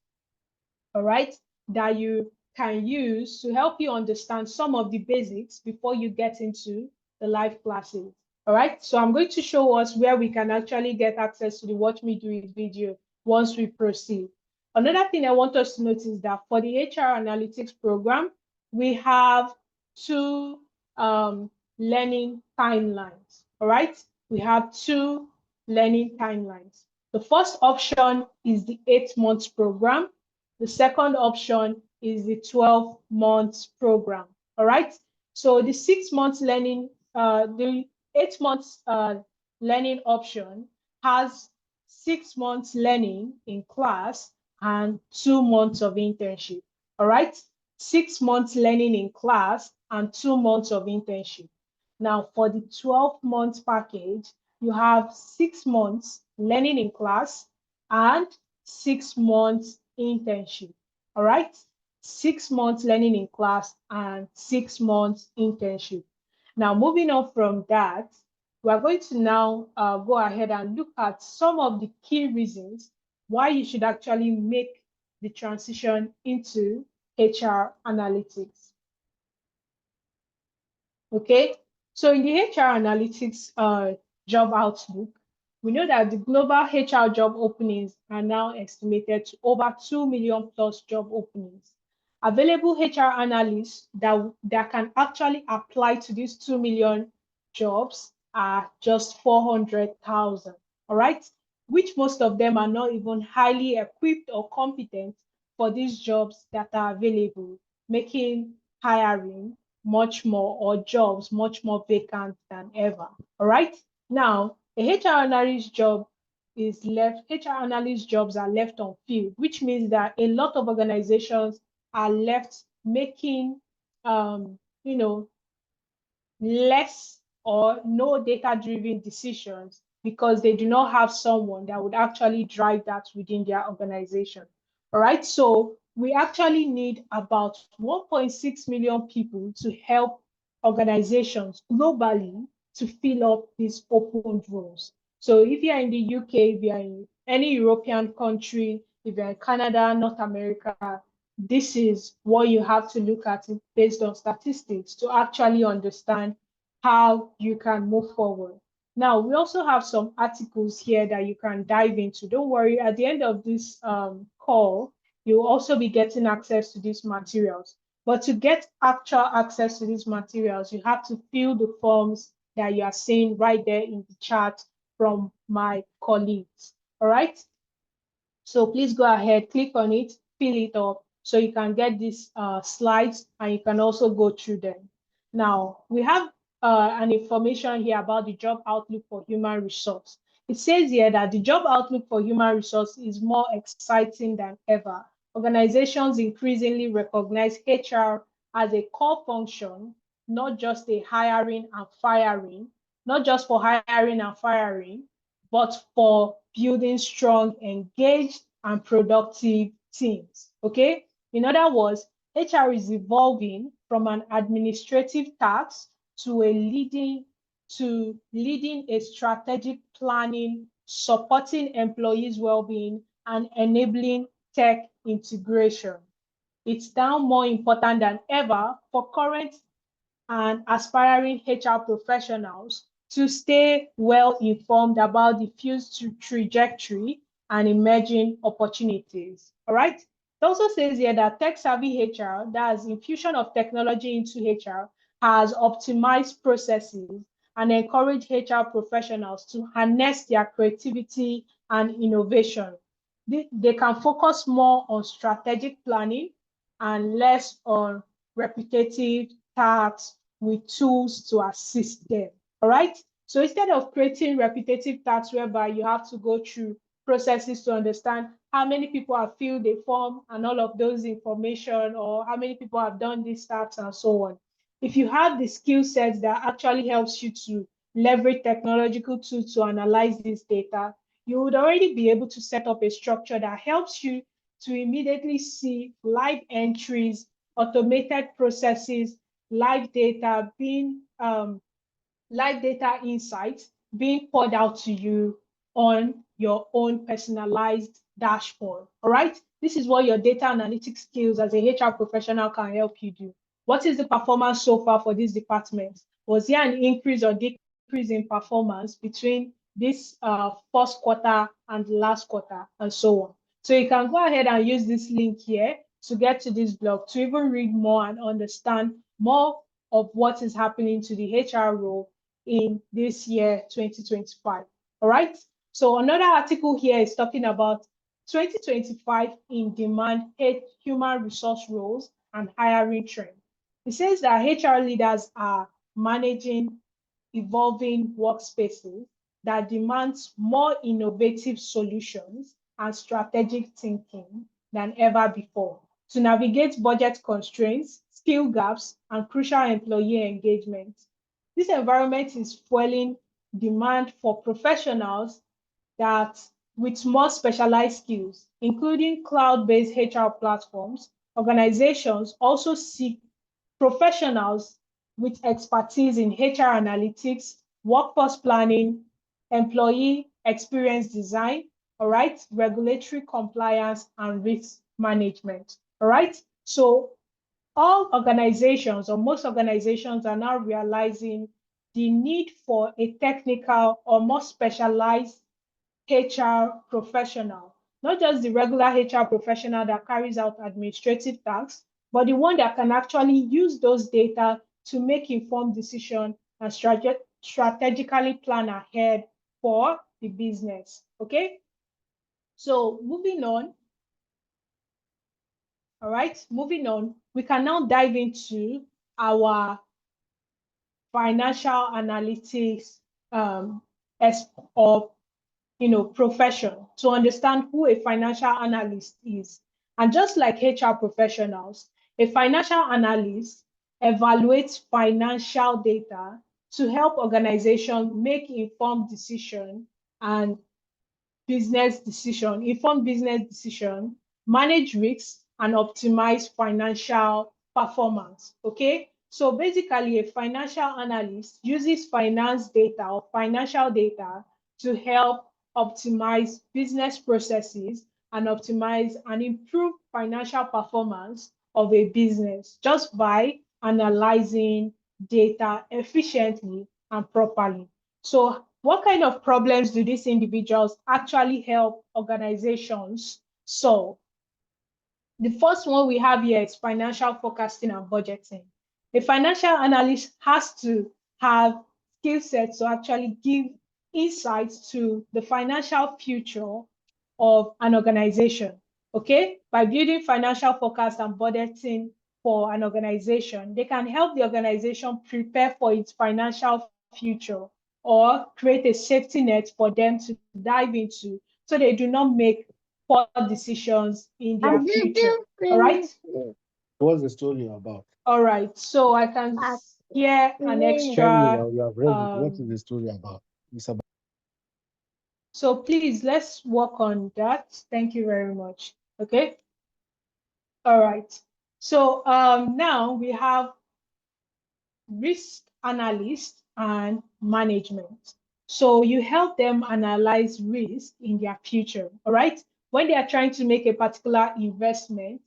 all right, that you can use to help you understand some of the basics before you get into the live classes. All right, so I'm going to show us where we can actually get access to the Watch Me Do It video once we proceed. Another thing I want us to notice is that for the HR Analytics program, we have two learning timelines. All right, we have two learning timelines. The first option is the 8 months program. The second option is the 12 months program. All right. So the 6 months learning, the 8 months learning option has 6 months learning in class and 2 months of internship. All right. 6 months learning in class and 2 months of internship. Now, for the 12 months package, you have 6 months learning in class and 6 months internship. All right. 6 months learning in class and 6 months internship. Now, moving on from that, we are going to now go ahead and look at some of the key reasons why you should actually make the transition into HR analytics. Okay, so in the HR analytics job outlook, we know that the global HR job openings are now estimated to over 2 million plus job openings. Available HR analysts that can actually apply to these 2 million jobs are just 400,000, all right? Which most of them are not even highly equipped or competent for these jobs that are available, making hiring much more or jobs much more vacant than ever. All right. Now, a HR analyst job is left, HR analyst jobs are left unfilled, which means that a lot of organizations are left making, less or no data-driven decisions because they do not have someone that would actually drive that within their organization. All right, so we actually need about 1.6 million people to help organizations globally to fill up these open roles. So if you're in the UK, if you're in any European country, if you're in Canada, North America, this is what you have to look at based on statistics to actually understand how you can move forward. Now, we also have some articles here that you can dive into. Don't worry, at the end of this call, you'll also be getting access to these materials. But to get actual access to these materials, you have to fill the forms that you are seeing right there in the chat from my colleagues. All right? So please go ahead, click on it, fill it up, so you can get these slides and you can also go through them. Now, we have an information here about the job outlook for human resource. It says here that the job outlook for human resource is more exciting than ever. Organizations increasingly recognize HR as a core function, not just a hiring and firing, not just for hiring and firing, but for building strong, engaged, and productive teams. Okay? In other words, HR is evolving from an administrative task to leading a strategic planning, supporting employees' well-being, and enabling tech integration. It's now more important than ever for current and aspiring HR professionals to stay well informed about the field's trajectory and emerging opportunities. All right. It also says here that tech-savvy HR, that's infusion of technology into HR, has optimized processes and encouraged HR professionals to harness their creativity and innovation. They can focus more on strategic planning and less on repetitive tasks with tools to assist them. All right. So instead of creating repetitive tasks whereby you have to go through processes to understand how many people have filled a form and all of those information, or how many people have done these tasks and so on. If you have the skill sets that actually helps you to leverage technological tools to analyze this data, you would already be able to set up a structure that helps you to immediately see live entries, automated processes, live data being live data insights being poured out to you on your own personalized dashboard. All right. This is what your data analytics skills as a HR professional can help you do. What is the performance so far for this department? Was there an increase or decrease in performance between this first quarter and the last quarter, and so on? So you can go ahead and use this link here to get to this blog to even read more and understand more of what is happening to the HR role in this year 2025. All right. So another article here is talking about 2025 in demand human resource roles and hiring trend. It says that HR leaders are managing evolving workspaces that demands more innovative solutions and strategic thinking than ever before to navigate budget constraints, skill gaps, and crucial employee engagement. This environment is fueling demand for professionals that with more specialized skills, including cloud-based HR platforms. Organizations also seek professionals with expertise in HR analytics, workforce planning, employee experience design, all right, regulatory compliance, and risk management. All right. So all organizations, or most organizations, are now realizing the need for a technical or more specialized HR professional, not just the regular HR professional that carries out administrative tasks, but the one that can actually use those data to make informed decisions and strategically plan ahead for the business. Okay, so moving on. All right, moving on, we can now dive into our financial analytics or profession to understand who a financial analyst is. And just like HR professionals, a financial analyst evaluates financial data to help organizations make and informed business decision, manage risks, and optimize financial performance. Okay. So basically, a financial analyst uses finance data or financial data to help optimize business processes and optimize and improve financial performance of a business just by analyzing data efficiently and properly. So what kind of problems do these individuals actually help organizations solve? The first one we have here is financial forecasting and budgeting. A financial analyst has to have skill sets to actually give insights to the financial future of an organization. Okay, by building financial forecast and budgeting for an organization, they can help the organization prepare for its financial future or create a safety net for them to dive into so they do not make poor decisions in their future. All right. What's the story about? All right. So I can hear an extra. Tell me, you have read it. What is the story about? It's about. So please, let's work on that. Thank you very much. Okay. All right. So now we have risk analyst and management. So you help them analyze risk in their future, all right? When they are trying to make a particular investment,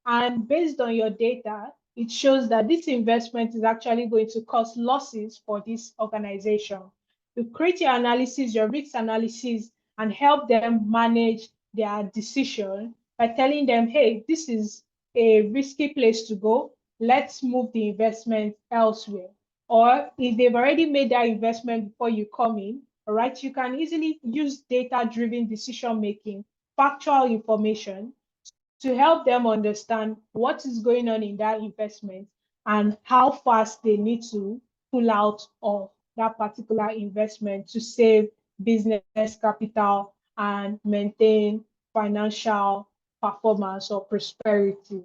and based on your data, it shows that this investment is actually going to cause losses for this organization. You create your analysis, your risk analysis, and help them manage their decision by telling them, hey, this is a risky place to go. Let's move the investment elsewhere. Or if they've already made that investment before you come in, all right, you can easily use data-driven decision-making, factual information to help them understand what is going on in that investment and how fast they need to pull out of that particular investment to save business capital and maintain financial performance or prosperity.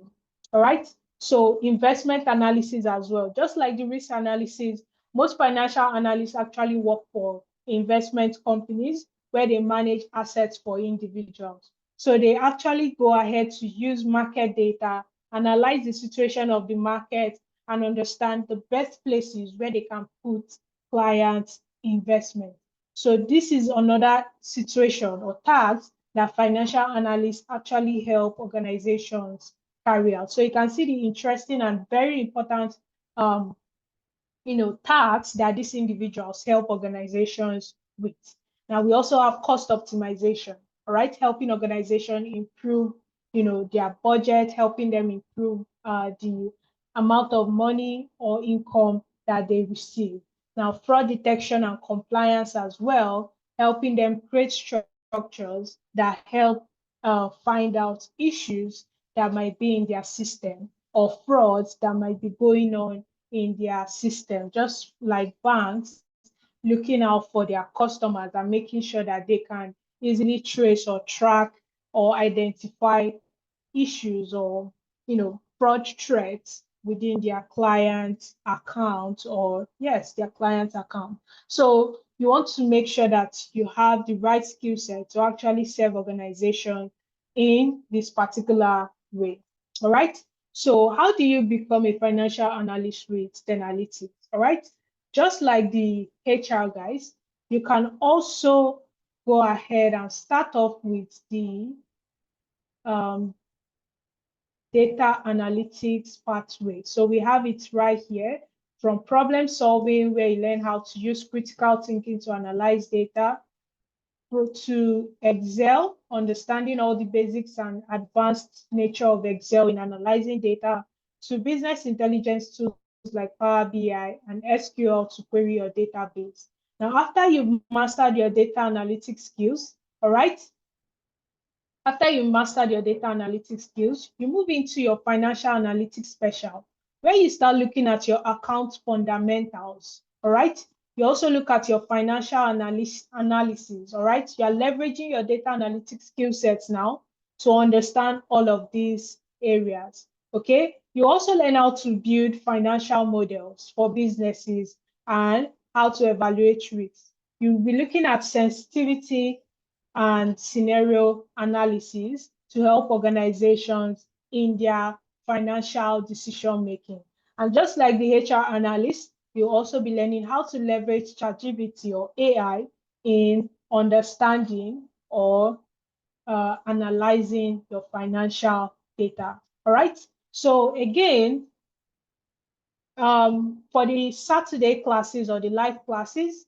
All right. So investment analysis as well, just like the risk analysis, most financial analysts actually work for investment companies where they manage assets for individuals. So they actually go ahead to use market data, analyze the situation of the market, and understand the best places where they can put clients' investment. So this is another situation or task that financial analysts actually help organizations carry out. So you can see the interesting and very important tasks that these individuals help organizations with. Now we also have cost optimization, all right, helping organization improve, their budget, helping them improve the amount of money or income that they receive. Now fraud detection and compliance as well, helping them create structures that help find out issues that might be in their system or frauds that might be going on in their system, just like banks looking out for their customers and making sure that they can easily trace or track or identify issues or fraud threats within their client account or yes, their client account. So you want to make sure that you have the right skill set to actually serve organization in this particular way. All right. So how do you become a financial analyst with Analytics? All right. Just like the HR guys, you can also go ahead and start off with the data analytics pathway. So we have it right here, from problem solving, where you learn how to use critical thinking to analyze data, to Excel, understanding all the basics and advanced nature of Excel in analyzing data, to business intelligence tools like Power BI and SQL to query your database. Now, after you've mastered your data analytics skills, all right, after you mastered your data analytics skills, you move into your financial analytics special, where you start looking at your account fundamentals, all right? You also look at your financial analysis, all right? You are leveraging your data analytics skill sets now to understand all of these areas, okay? You also learn how to build financial models for businesses and how to evaluate risks. You'll be looking at sensitivity and scenario analysis to help organizations in their financial decision making. And just like the HR analyst, you'll also be learning how to leverage ChatGPT or AI in understanding or analyzing your financial data. All right. So again, for the Saturday classes or the live classes,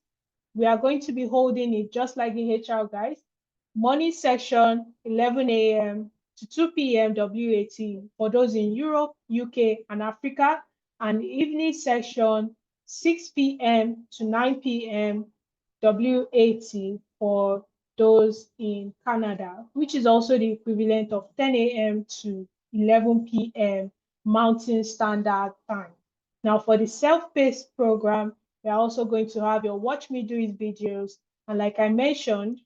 we are going to be holding it just like the HR guys. Morning session, 11 a.m. to 2 p.m. WAT for those in Europe, UK, and Africa, and evening session, 6 p.m. to 9 p.m. WAT for those in Canada, which is also the equivalent of 10 a.m. to 11 p.m. Mountain Standard Time. Now, for the self-paced program, we're also going to have your Watch Me Do It videos. And like I mentioned,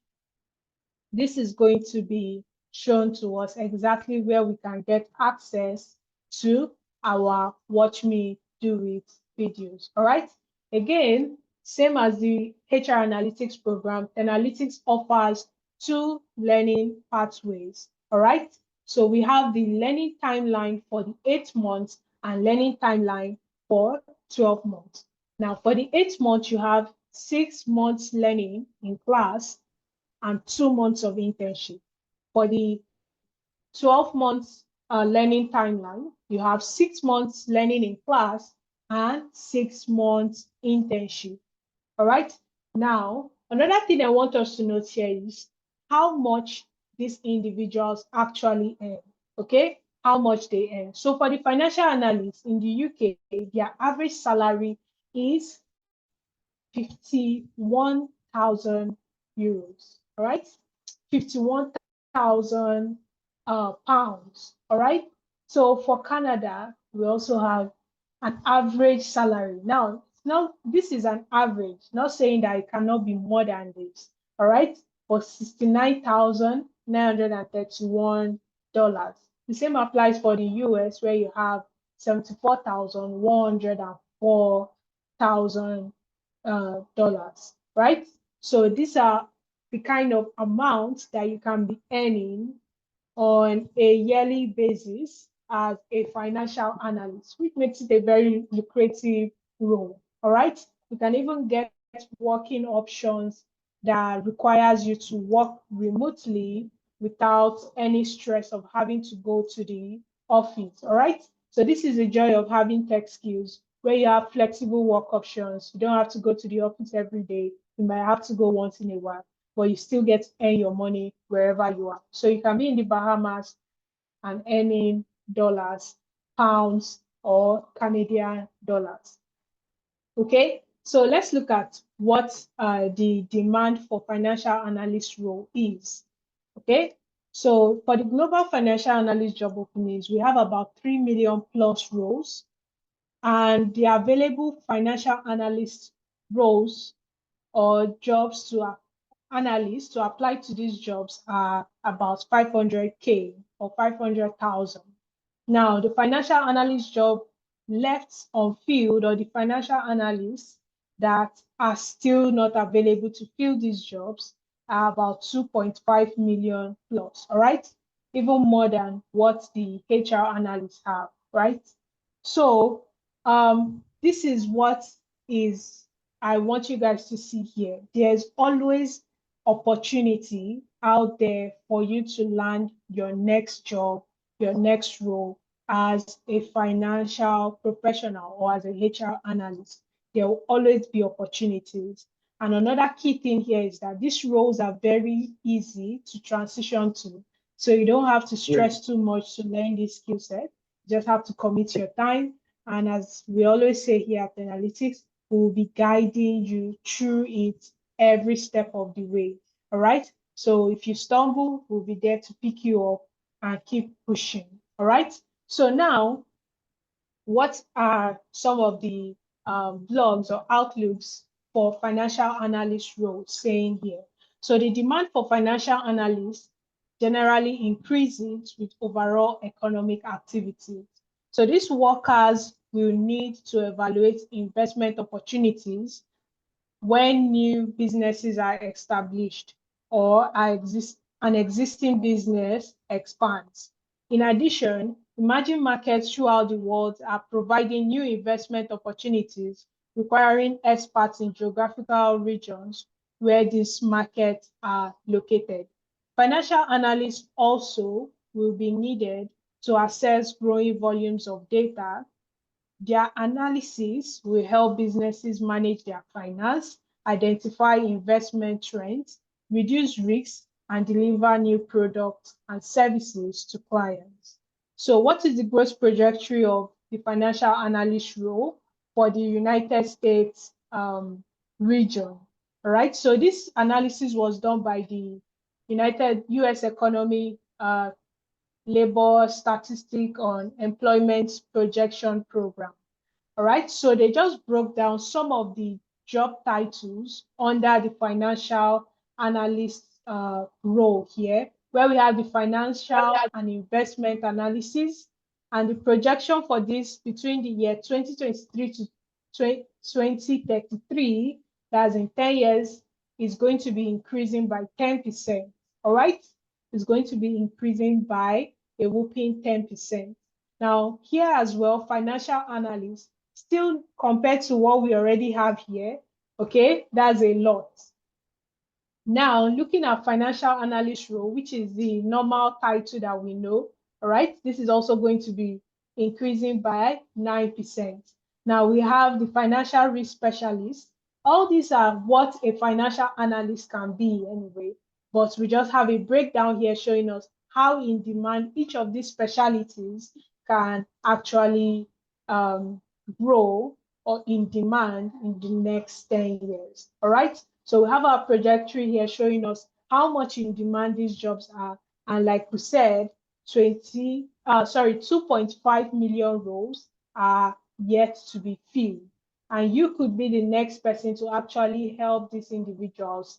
this is going to be shown to us exactly where we can get access to our Watch Me Do It videos. All right. Again, same as the HR analytics program, analytics offers two learning pathways. All right. So we have the learning timeline for the 8 months and learning timeline for 12 months. Now, for the 8 months, you have 6 months learning in class and 2 months of internship. For the 12 months learning timeline, you have 6 months learning in class and 6 months internship. All right. Now, another thing I want us to note here is how much these individuals actually earn. Okay, how much they earn. So for the financial analysts in the UK, their average salary is 51,000 euros. All right, 51,000 pounds. All right. So for Canada, we also have an average salary. Now, Now, this is an average, not saying that it cannot be more than this. All right. For $69,931. The same applies for the US, where you have $74,104,000, right? So these are the kind of amounts that you can be earning on a yearly basis as a financial analyst, which makes it a very lucrative role. All right. You can even get working options that requires you to work remotely without any stress of having to go to the office. All right. So this is the joy of having tech skills, where you have flexible work options. You don't have to go to the office every day. You might have to go once in a while, but you still get to earn your money wherever you are. So you can be in the Bahamas and earning dollars, pounds, or Canadian dollars. Okay, so let's look at what the demand for financial analyst role is. Okay, so for the global financial analyst job openings, we have about 3 million plus roles, and the available financial analyst roles or jobs to analysts to apply to these jobs are about 500K or 500,000. Now, the financial analyst job left on field, or the financial analysts that are still not available to fill these jobs, are about 2.5 million plus, all right? Even more than what the HR analysts have, right? So this is what is I want you guys to see here. There's always opportunity out there for you to land your next job, your next role as a financial professional or as a HR analyst. There will always be opportunities. And another key thing here is that these roles are very easy to transition to. So you don't have to stress too much to learn this skill set. You just have to commit your time. And as we always say here at Analytics, we will be guiding you through it every step of the way. All right. So if you stumble, we'll be there to pick you up and keep pushing. All right. So now, what are some of the blogs or outlooks for financial analyst roles saying here? So the demand for financial analysts generally increases with overall economic activity. So these workers will need to evaluate investment opportunities when new businesses are established or an existing business expands. In addition, emerging markets throughout the world are providing new investment opportunities requiring experts in geographical regions where these markets are located. Financial analysts also will be needed to assess growing volumes of data. Their analysis will help businesses manage their finance, identify investment trends, reduce risks, and deliver new products and services to clients. So what is the growth trajectory of the financial analyst role for the United States region? All right, so this analysis was done by the United US Economy Labor Statistic on Employment Projection Program. All right, so they just broke down some of the job titles under the financial analyst role here, where we have the financial and investment analysis, and the projection for this between the year 2023 to 2033, that's in 10 years, is going to be increasing by 10%. All right, it's going to be increasing by a whopping 10%. Now, here as well, financial analysts, still compared to what we already have here, okay, that's a lot. Now, looking at financial analyst role, which is the normal title that we know, all right, this is also going to be increasing by 9%. Now, we have the financial risk specialist. All these are what a financial analyst can be anyway, but we just have a breakdown here showing us how in demand each of these specialties can actually grow or in demand in the next 10 years. All right. So we have our trajectory here showing us how much in demand these jobs are. And like we said, 2.5 million roles are yet to be filled. and you could be the next person to actually help these individuals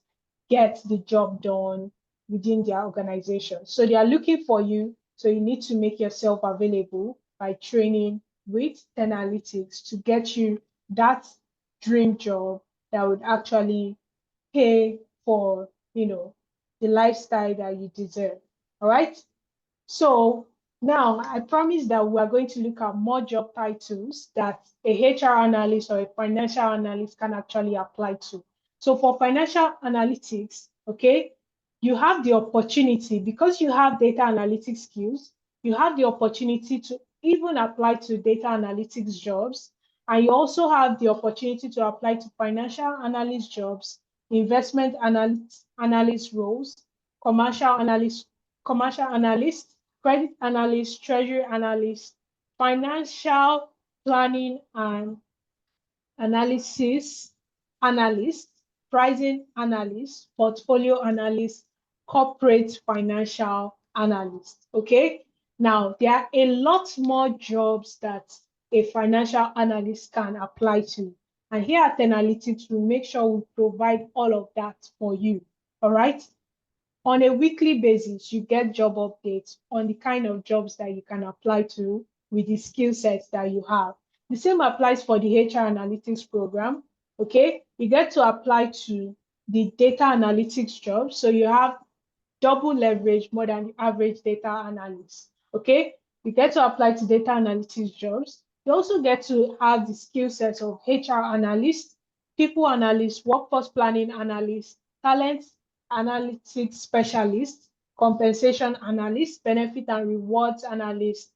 get the job done within their organization. So they are looking for you. So you need to make yourself available by training with Tenalytics to get you that dream job that would actually pay for, the lifestyle that you deserve. All right. So now I promise that we are going to look at more job titles that a HR analyst or a financial analyst can actually apply to. So for financial analytics, okay, you have the opportunity, because you have data analytics skills, you have the opportunity to even apply to data analytics jobs. And you also have the opportunity to apply to financial analyst jobs, investment analyst roles, commercial analyst, credit analyst, treasury analyst, financial planning and analysis analyst, pricing analyst, portfolio analyst, corporate financial analyst. Okay. Now, there are a lot more jobs that a financial analyst can apply to. And here at Analytics, we make sure we provide all of that for you. All right. On a weekly basis, you get job updates on the kind of jobs that you can apply to with the skill sets that you have. The same applies for the HR analytics program. Okay, you get to apply to the data analytics job. So you have double leverage more than the average data analyst. Okay, you get to apply to data analytics jobs. You also get to have the skill sets of HR analyst, people analyst, workforce planning analyst, talent analytics specialist, compensation analyst, benefit and rewards analyst,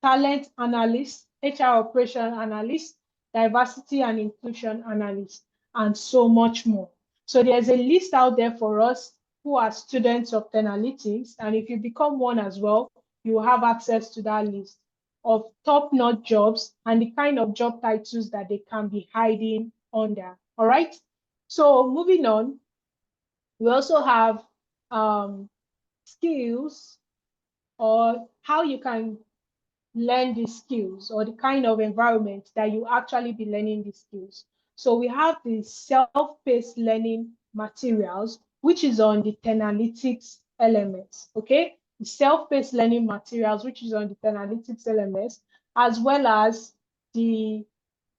talent analyst, HR operation analyst, diversity and inclusion analyst, and so much more. So there's a list out there for us who are students of Tenalytics. And if you become one as well, you will have access to that list of top-notch jobs and the kind of job titles that they can be hiding under. All right. So moving on, we also have skills, or how you can learn these skills, or the kind of environment that you actually be learning these skills. So we have the self-paced learning materials, which is on the Tenalytics LMS, okay? The self-paced learning materials, which is on the Tenalytics LMS, as well as the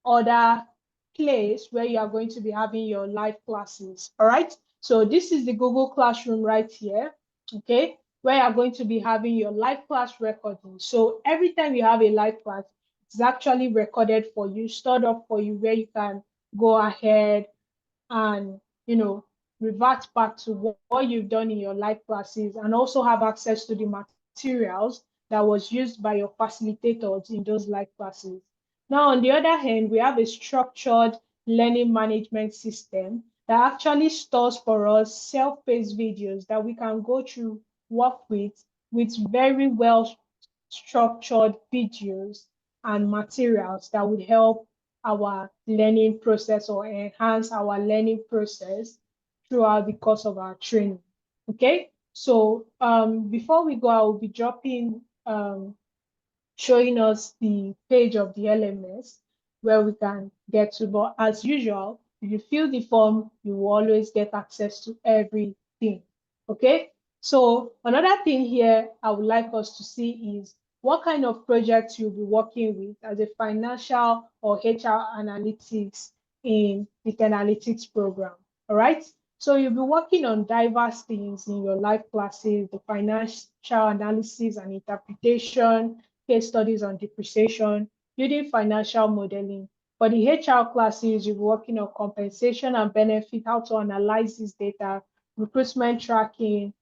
other place where you are going to be having your live classes, all right? So this is the Google Classroom right here, okay, where you're going to be having your live class recording. So every time you have a live class, it's actually recorded for you, stored up for you, where you can go ahead and, revert back to what you've done in your live classes, and also have access to the materials that was used by your facilitators in those live classes. Now, on the other hand, we have a structured learning management system that actually stores for us self-paced videos that we can go through, work with very well structured videos and materials that would help our learning process or enhance our learning process throughout the course of our training. Okay, so before we go, I will be dropping showing us the page of the LMS where we can get to. But as usual, if you fill the form, you will always get access to everything. Okay, so another thing here I would like us to see is what kind of projects you'll be working with as a financial or HR analytics in the analytics program. All right. So you'll be working on diverse things in your life classes, the financial analysis and interpretation, case studies on depreciation, building financial modeling. For the HR classes, you'll be working on compensation and benefit, how to analyze this data, recruitment tracking,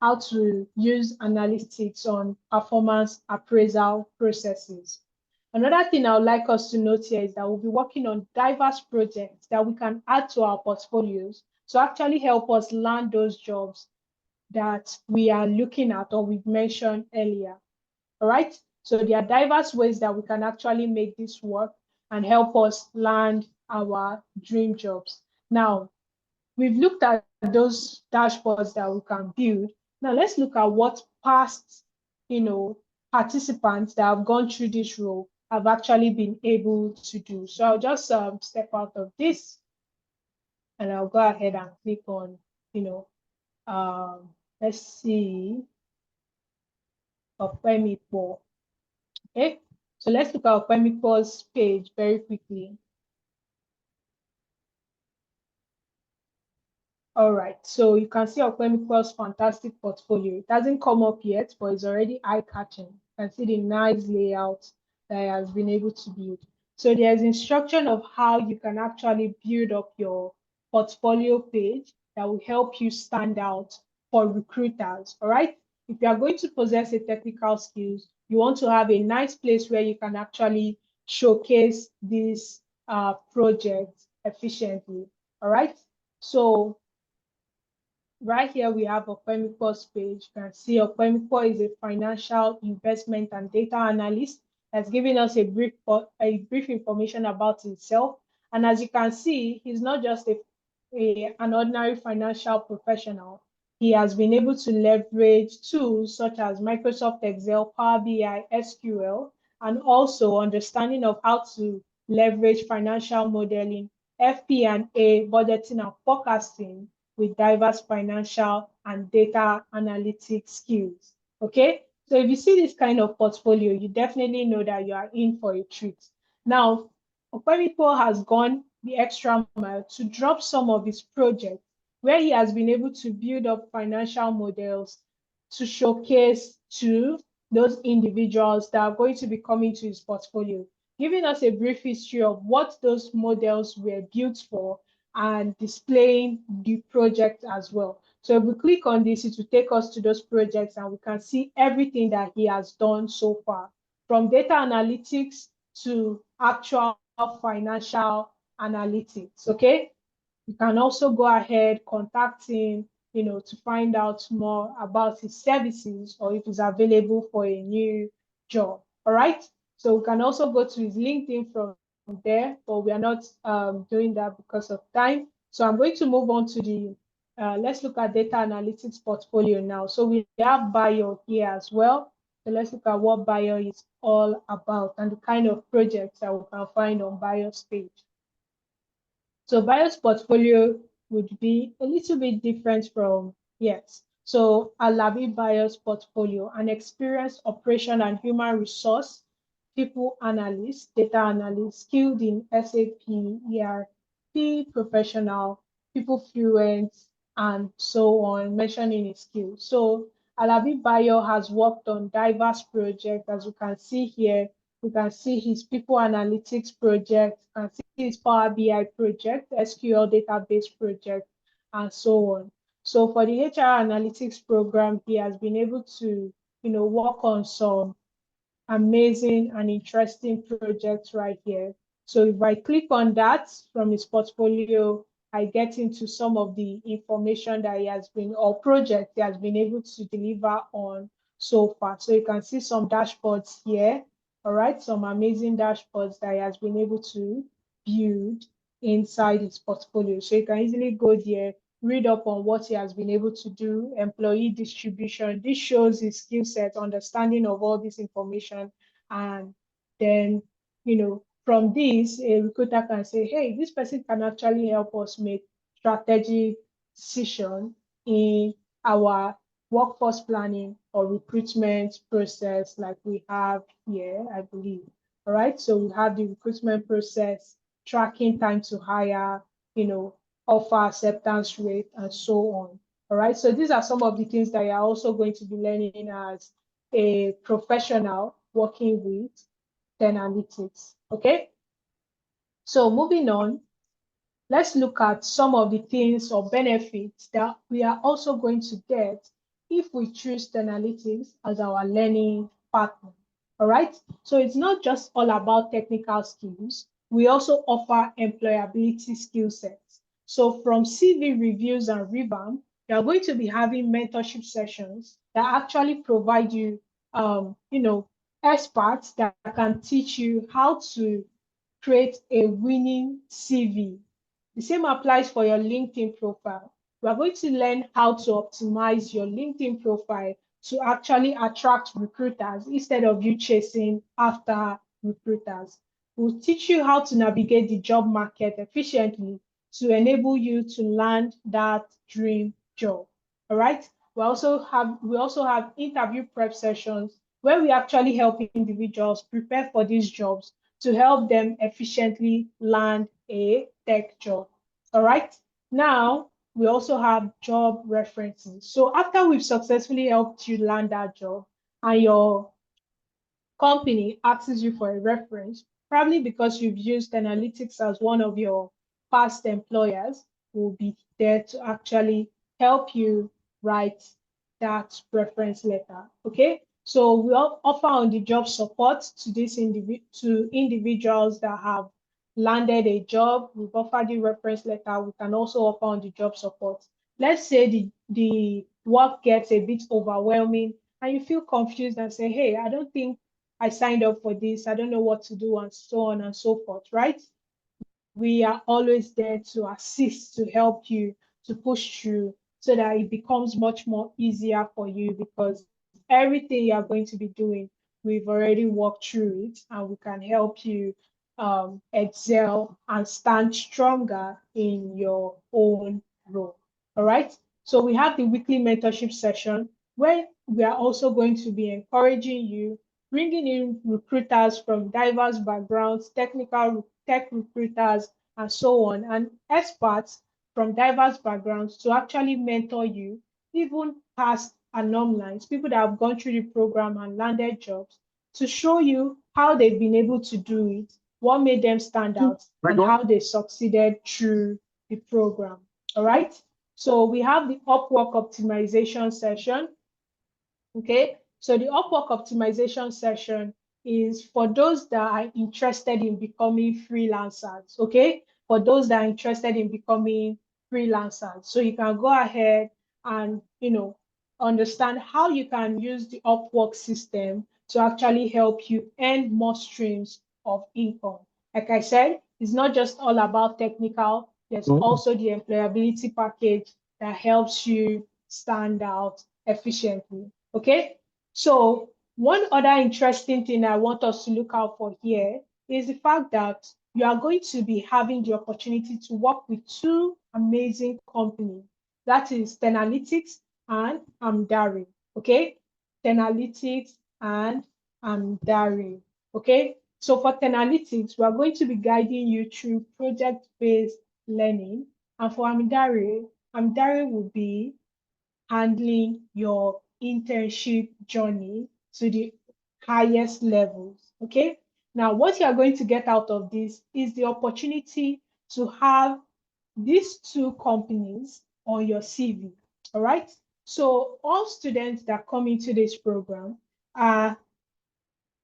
how to use analytics on performance appraisal processes. Another thing I would like us to note here is that we'll be working on diverse projects that we can add to our portfolios to actually help us land those jobs that we are looking at or we've mentioned earlier. All right. So there are diverse ways that we can actually make this work and help us land our dream jobs. Now, we've looked at those dashboards that we can build. Now let's look at what past, participants that have gone through this role have actually been able to do. So I'll just step out of this and I'll go ahead and click on, let's see, Opemipo. Okay, so let's look at Opemipo's page very quickly. All right, so you can see Opemipo's fantastic portfolio. It hasn't come up yet, but it's already eye-catching. You can see the nice layout that he has been able to build. So there's instruction of how you can actually build up your portfolio page that will help you stand out for recruiters. All right, if you are going to possess a technical skills, you want to have a nice place where you can actually showcase this project efficiently. All right, so right here, we have Opemipo's page. You can see Opemipo is a financial investment and data analyst that's giving us a brief information about himself. And as you can see, he's not just an ordinary financial professional. He has been able to leverage tools such as Microsoft Excel, Power BI, SQL, and also understanding of how to leverage financial modeling, FP&A, budgeting, and forecasting with diverse financial and data analytics skills. Okay, so if you see this kind of portfolio, you definitely know that you are in for a treat. Now, Opemipo has gone the extra mile to drop some of his projects where he has been able to build up financial models to showcase to those individuals that are going to be coming to his portfolio, giving us a brief history of what those models were built for and displaying the project as well. So if we click on this, it will take us to those projects and we can see everything that he has done so far, from data analytics to actual financial analytics. Okay, you can also go ahead, contact him, to find out more about his services or if he's available for a new job. All right, so we can also go to his LinkedIn from there, but we are not doing that because of time. So I'm going to move on to the, let's look at data analytics portfolio now. So we have bio here as well. So let's look at what bio is all about and the kind of projects that we can find on bio's page. So bio's portfolio would be a little bit different from, yes. So Alabi Bio's portfolio, an experienced operation and human resource people analyst, data analyst, skilled in SAP, ERP professional, people fluent, and so on, mentioning his skills. So Alabi Bio has worked on diverse projects, as you can see here. We can see his people analytics project, and see his Power BI project, SQL database project, and so on. So for the HR analytics program, he has been able to, work on some amazing and interesting projects right here. So if I click on that from his portfolio, I get into some of the information that he has been, or projects he has been able to deliver on so far. So you can see some dashboards here, all right, some amazing dashboards that he has been able to build inside his portfolio. So you can easily go there, read up on what he has been able to do, employee distribution. This shows his skill set, understanding of all this information. And then, from this, a recruiter can say, hey, this person can actually help us make strategic decision in our workforce planning or recruitment process like we have here, I believe. All right, so we have the recruitment process, tracking time to hire, offer acceptance rate, and so on. All right, so these are some of the things that you're also going to be learning as a professional working with 10 analytics. Okay, so moving on, let's look at some of the things or benefits that we are also going to get if we choose 10 analytics as our learning partner. All right, so it's not just all about technical skills. We also offer employability skill sets. So from CV reviews and revamp, you are going to be having mentorship sessions that actually provide you, experts that can teach you how to create a winning CV. The same applies for your LinkedIn profile. We are going to learn how to optimize your LinkedIn profile to actually attract recruiters instead of you chasing after recruiters. We'll teach you how to navigate the job market efficiently to enable you to land that dream job. All right. We also have interview prep sessions where we actually help individuals prepare for these jobs to help them efficiently land a tech job. All right. Now, we also have job references. So after we've successfully helped you land that job and your company asks you for a reference, probably because you've used analytics as one of your past employers, will be there to actually help you write that reference letter. Okay. So we offer on the job support to to individuals that have landed a job. We've offered the reference letter. We can also offer on the job support. Let's say the work gets a bit overwhelming and you feel confused and say, hey, I don't think I signed up for this. I don't know what to do, and so on and so forth, right? We are always there to assist, to help you, to push through so that it becomes much more easier for you because everything you are going to be doing, we've already walked through it and we can help you excel and stand stronger in your own role. All right. So we have the weekly mentorship session where we are also going to be encouraging you, bringing in recruiters from diverse backgrounds, tech recruiters, and so on, and experts from diverse backgrounds to actually mentor you, even past alumni, people that have gone through the program and landed jobs, to show you how they've been able to do it, what made them stand out, and how they succeeded through the program. All right. So we have the Upwork optimization session. Okay, so the Upwork optimization session is for those that are interested in becoming freelancers. Okay, for those that are interested in becoming freelancers. So you can go ahead and, understand how you can use the Upwork system to actually help you earn more streams of income. Like I said, it's not just all about technical, there's also the employability package that helps you stand out efficiently. Okay, so one other interesting thing I want us to look out for here is the fact that you are going to be having the opportunity to work with two amazing companies. That is Tenalytics and Amdari. Okay, Tenalytics and Amdari. Okay, so for Tenalytics, we are going to be guiding you through project-based learning, and for Amdari will be handling your internship journey to the highest levels. Okay. Now, what you are going to get out of this is the opportunity to have these two companies on your CV. All right. So, all students that come into this program are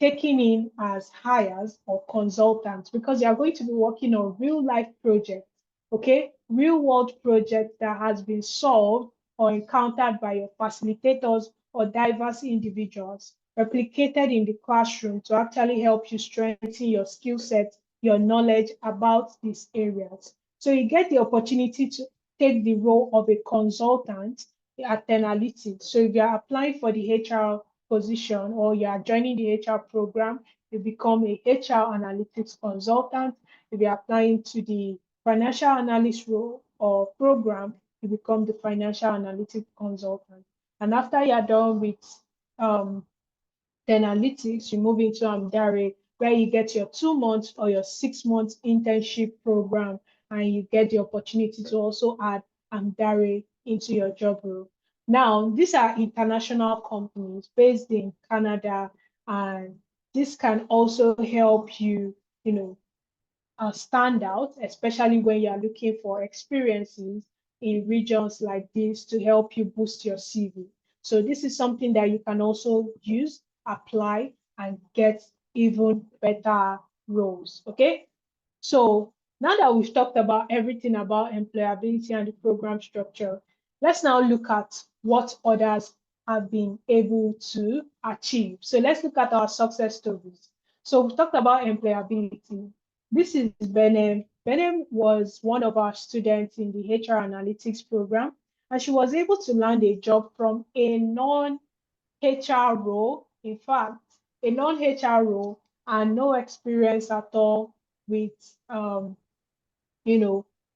taken in as hires or consultants because you are going to be working on real life projects, okay? Real world projects that has been solved or encountered by your facilitators or diverse individuals, replicated in the classroom to actually help you strengthen your skill set, your knowledge about these areas. So you get the opportunity to take the role of a consultant at Analytics. So if you're applying for the HR position or you are joining the HR program, you become a HR analytics consultant. If you're applying to the financial analyst role or program, you become the financial analytics consultant. And after you're done with analytics, you move into Amdare, where you get your 2 months or your 6 months internship program, and you get the opportunity to also add Amdare into your job role. Now, these are international companies based in Canada, and this can also help you, stand out, especially when you are looking for experiences in regions like this to help you boost your CV. So this is something that you can also use, apply, and get even better roles. Okay. So now that we've talked about everything about employability and the program structure, let's now look at what others have been able to achieve. So let's look at our success stories. So we've talked about employability. This is Benem. Benem was one of our students in the HR analytics program, and she was able to land a job from a non-HR role. In fact, a non-HR role, and no experience at all with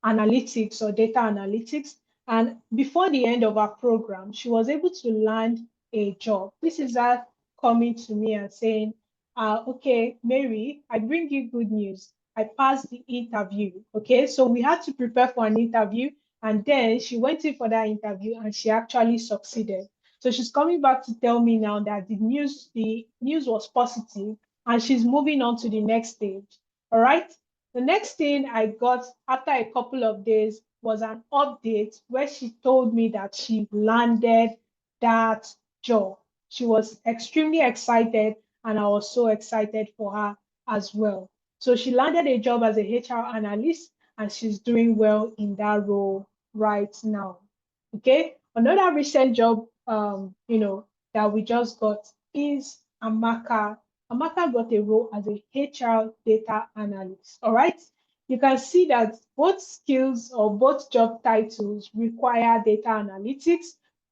analytics or data analytics. And before the end of our program, she was able to land a job. This is her coming to me and saying, okay, Mary, I bring you good news. I passed the interview. Okay, so we had to prepare for an interview, and then she went in for that interview and she actually succeeded. So she's coming back to tell me now that the news was positive and she's moving on to the next stage. All right. The next thing I got after a couple of days was an update where she told me that she landed that job. She was extremely excited, and I was so excited for her as well. So she landed a job as a HR analyst, and she's doing well in that role right now. Okay. Another recent job, that we just got is Amaka. Amaka got a role as a HR data analyst. All right. You can see that both skills or both job titles require data analytics,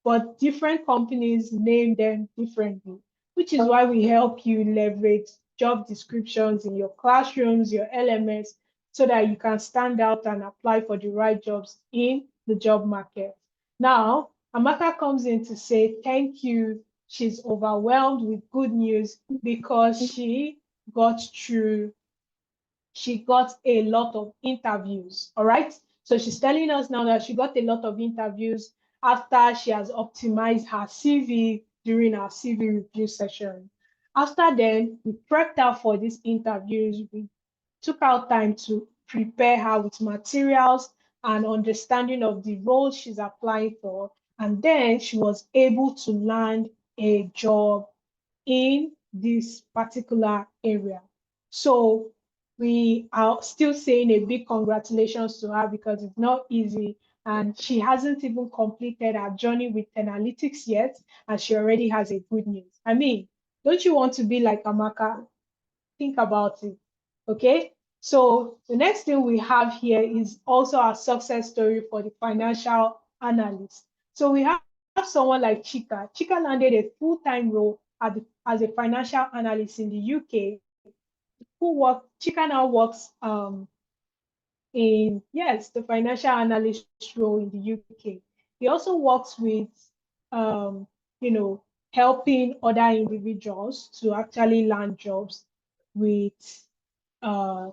but different companies name them differently, which is why we help you leverage job descriptions in your classrooms, your LMS, so that you can stand out and apply for the right jobs in the job market. Now, Amaka comes in to say thank you. She's overwhelmed with good news because got through, she got a lot of interviews. All right. So she's telling us now that she got a lot of interviews after she has optimized her CV during our CV review session. After then, we prepped her for these interviews. We took our time to prepare her with materials and understanding of the role she's applying for. And then she was able to land a job in this particular area. So we are still saying a big congratulations to her because it's not easy. And she hasn't even completed her journey with analytics yet, and she already has a good news. I mean, don't you want to be like Amaka? Think about it. Okay. So the next thing we have here is also our success story for the financial analyst. So we have someone like Chika. Chika landed a full-time role as a financial analyst in the UK. Chika now works in, yes, the financial analyst role in the UK. He also works with, um, you know, helping other individuals to actually land jobs with, uh,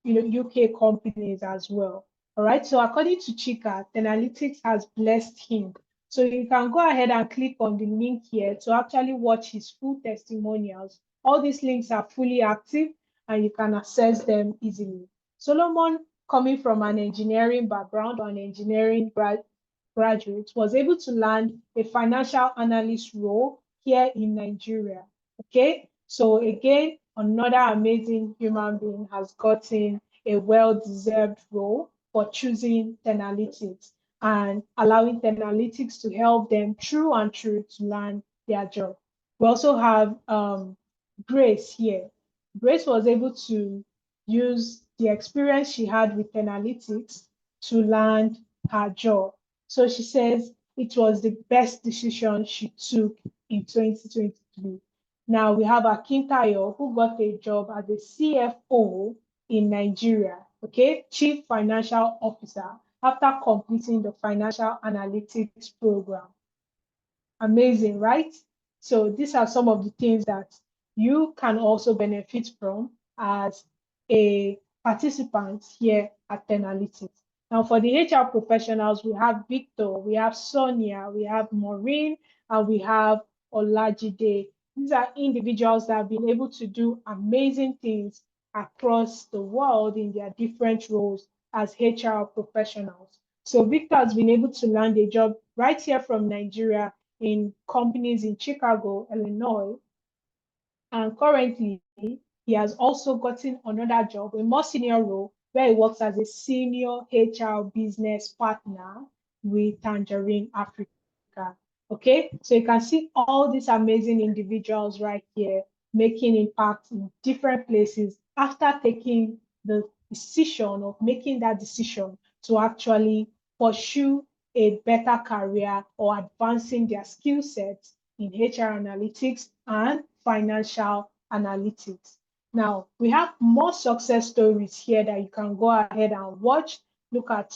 UK companies as well. All right. So according to Chika, Analytics has blessed him. So you can go ahead and click on the link here to actually watch his full testimonials. All these links are fully active and you can access them easily. Solomon, coming from an engineering background or an engineering graduate, was able to land a financial analyst role here in Nigeria. Okay. So again, another amazing human being has gotten a well-deserved role for choosing Tenalytics and allowing Tenalytics to help them true and true to land their job. We also have Grace here. Grace was able to use the experience she had with Tenalytics to land her job. So she says it was the best decision she took in 2023. Now we have Akintayo, who got a job as a CFO in Nigeria, okay, Chief Financial Officer, after completing the financial analytics program. Amazing, right? So these are some of the things that you can also benefit from as a participant here at Tenalytics. Now, for the HR professionals, we have Victor, we have Sonia, we have Maureen, and we have Olajide. These are individuals that have been able to do amazing things across the world in their different roles as HR professionals. So Victor has been able to land a job right here from Nigeria in companies in Chicago, Illinois. And currently, he has also gotten another job, a more senior role, where he works as a senior HR business partner with Tangerine Africa. Okay, so you can see all these amazing individuals right here making impact in different places after taking the decision of making that decision to actually pursue a better career or advancing their skill sets in HR analytics and financial analytics. Now, we have more success stories here that you can go ahead and watch. Look at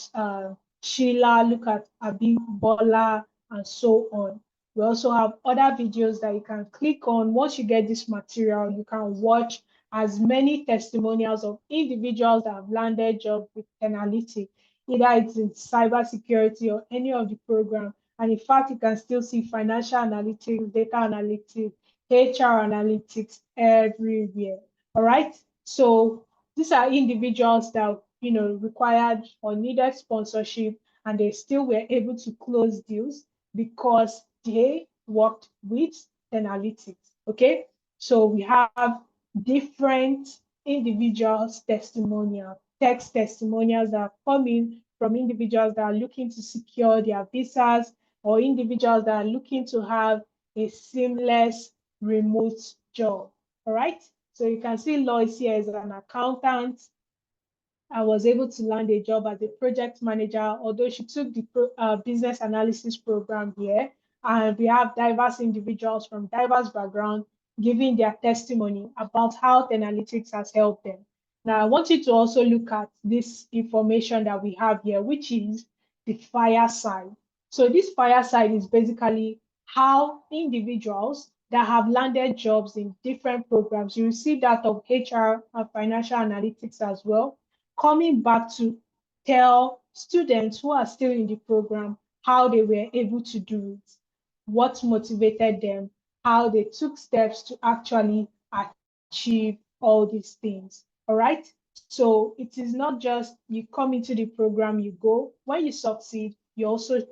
Sheila, look at Abibola, and so on. We also have other videos that you can click on. Once you get this material, you can watch as many testimonials of individuals that have landed jobs with Analytics, either it's in cybersecurity or any of the program. And in fact, you can still see financial analytics, data analytics, HR analytics everywhere. All right. So these are individuals that required or needed sponsorship, and they still were able to close deals because they worked with analytics. Okay. So we have different individuals' testimonial, text testimonials that are coming from individuals that are looking to secure their visas, or individuals that are looking to have a seamless remote job. All right. So you can see Lois here as an accountant. I was able to land a job as a project manager, although she took the business analysis program here. And we have diverse individuals from diverse backgrounds giving their testimony about how analytics has helped them. Now, I want you to also look at this information that we have here, which is the fireside. So this fireside is basically how individuals that have landed jobs in different programs, you will see that of HR and financial analytics as well, coming back to tell students who are still in the program how they were able to do it, what motivated them, how they took steps to actually achieve all these things. All right. So it is not just you come into the program, you go. When you succeed, you also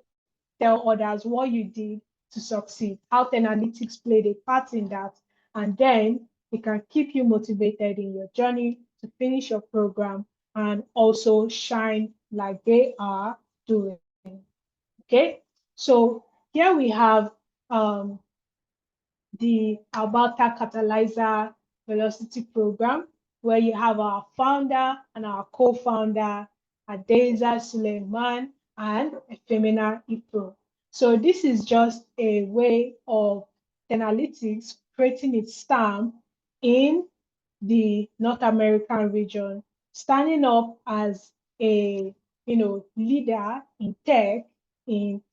tell others what you did to succeed, how analytics played a part in that. And then it can keep you motivated in your journey to finish your program and also shine like they are doing. Okay, so here we have the Alberta Catalyzer Velocity Program, where you have our founder and our co-founder, Adeza Suleiman and Femina Ipro. So this is just a way of Analytics creating its stamp in the North American region, standing up as a leader in tech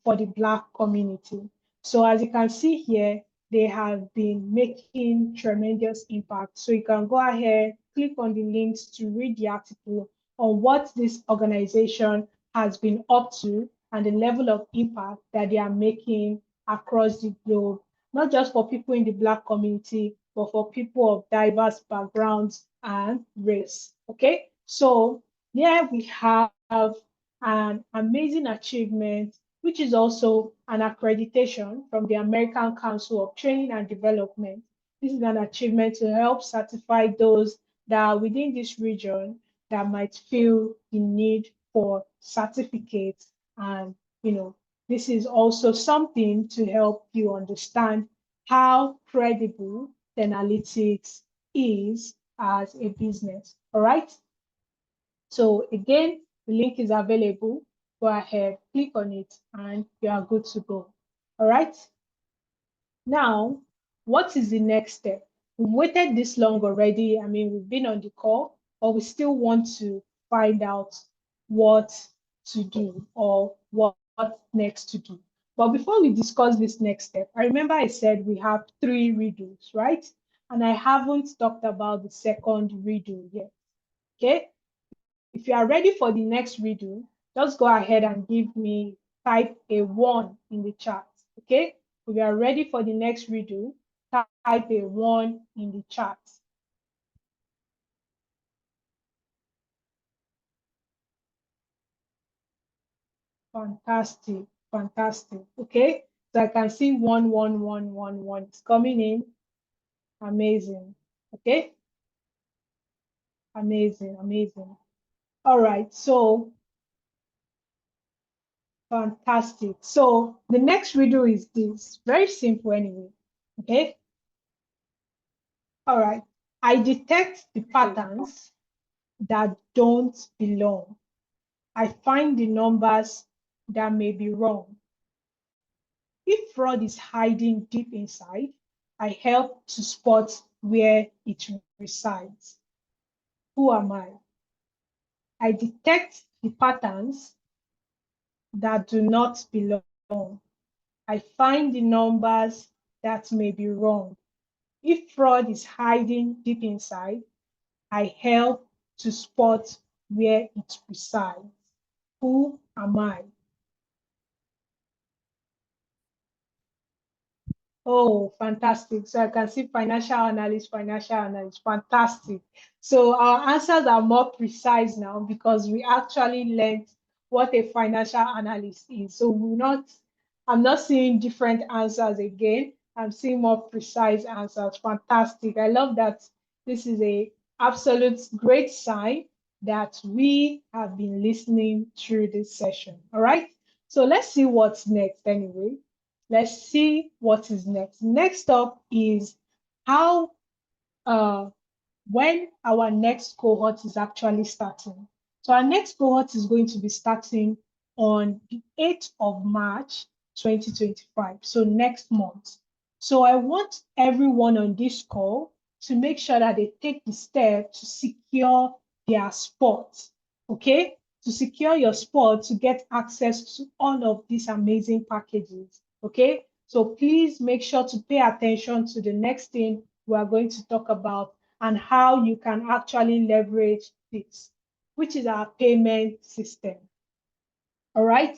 for the Black community. So as you can see here, they have been making tremendous impact. So you can go ahead, click on the links to read the article on what this organization has been up to and the level of impact that they are making across the globe, not just for people in the Black community, but for people of diverse backgrounds and race. Okay, so here we have an amazing achievement, which is also an accreditation from the American Council of Training and Development. This is an achievement to help certify those that are within this region that might feel the need for certificates. And, this is also something to help you understand how credible analytics is as a business. All right. So again, the link is available. Go ahead, click on it, and you are good to go. All right. Now, what is the next step? We've waited this long already. I mean, we've been on the call, but we still want to find out what to do or what next to do. But before we discuss this next step, I remember I said we have 3 redos, right? And I haven't talked about the second redo yet. Okay. If you are ready for the next redo, just go ahead and type a 1 in the chat. Okay. If you are ready for the next redo, type a 1 in the chat. Fantastic, fantastic. Okay, so I can see 11111. It's coming in. Amazing. Okay, amazing, amazing. All right, so fantastic. So the next video is this. Very simple anyway. Okay. All right. I detect the patterns that don't belong. I find the numbers that may be wrong. If fraud is hiding deep inside, I help to spot where it resides. Who am I? I detect the patterns that do not belong. I find the numbers that may be wrong. If fraud is hiding deep inside, I help to spot where it resides. Who am I? Oh, fantastic. So I can see financial analyst, fantastic. So our answers are more precise now because we actually learned what a financial analyst is. So I'm not seeing different answers again. I'm seeing more precise answers. Fantastic. I love that. This is a absolute great sign that we have been listening through this session. All right. So let's see what's next anyway. Let's see what is next. Next up is how when our next cohort is actually starting. So our next cohort is going to be starting on the 8th of March, 2025. So next month. So I want everyone on this call to make sure that they take the step to secure their spot. Okay? To secure your spot to get access to all of these amazing packages. Okay? So please make sure to pay attention to the next thing we are going to talk about and how you can actually leverage this, which is our payment system. All right.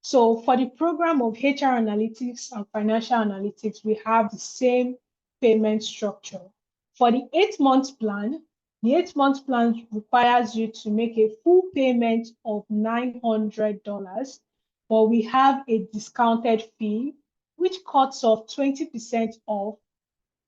So for the program of HR analytics and financial analytics, we have the same payment structure. For the 8-month plan, the 8-month plan requires you to make a full payment of $900, but we have a discounted fee, which cuts off 20% off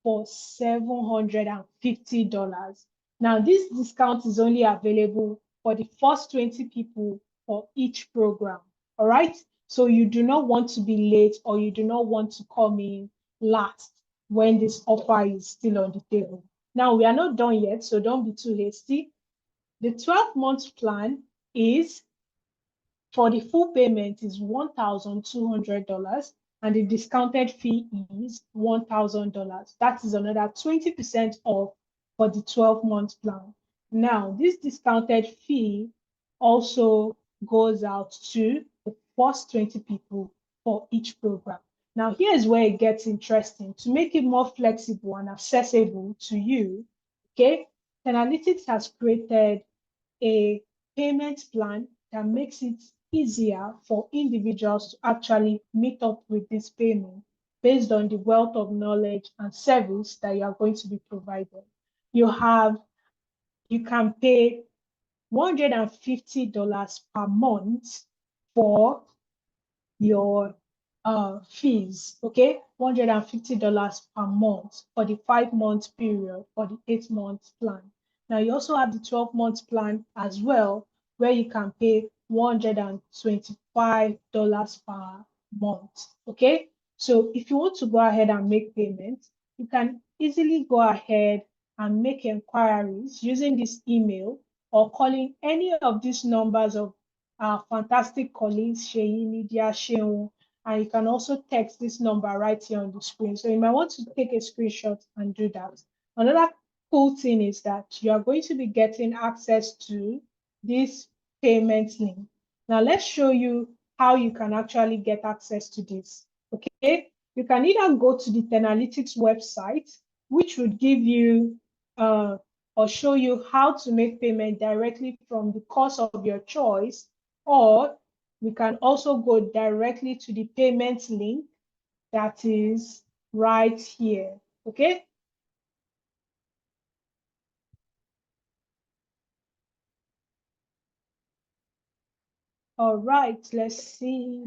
for $750. Now, this discount is only available for the first 20 people for each program. All right. So you do not want to be late or you do not want to come in last when this offer is still on the table. Now, we are not done yet, so don't be too hasty. The 12-month plan is for the full payment is $1,200 and the discounted fee is $1,000. That is another 20% off for the 12-month plan. Now, this discounted fee also goes out to the first 20 people for each program. Now, here's where it gets interesting. To make it more flexible and accessible to you, okay, Analytics has created a payment plan that makes it easier for individuals to actually meet up with this payment based on the wealth of knowledge and service that you are going to be provided. You can pay $150 per month for your fees, okay? $150 per month for the 5-month period for the 8-month plan. Now, you also have the 12-month plan as well, where you can pay $125 per month, okay? So if you want to go ahead and make payments, you can easily go ahead and make inquiries using this email or calling any of these numbers of our fantastic colleagues, Sheyi, Lydia, Sheun, and you can also text this number right here on the screen. So you might want to take a screenshot and do that. Another cool thing is that you are going to be getting access to this payment link. Now let's show you how you can actually get access to this. Okay, you can either go to the Tenalytics website, which would give you or show you how to make payment directly from the course of your choice, or we can also go directly to the payment link that is right here. Okay. All right, let's see.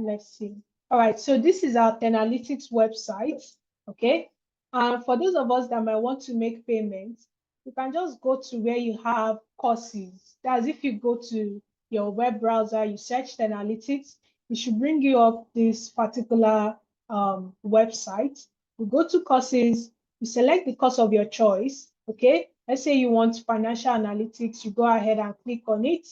All right, so this is our Tenalytics website, okay? And for those of us that might want to make payments, you can just go to where you have courses. That's if you go to your web browser, you search Tenalytics, it should bring you up this particular website. You go to courses, you select the course of your choice, okay? Let's say you want financial analytics, you go ahead and click on it.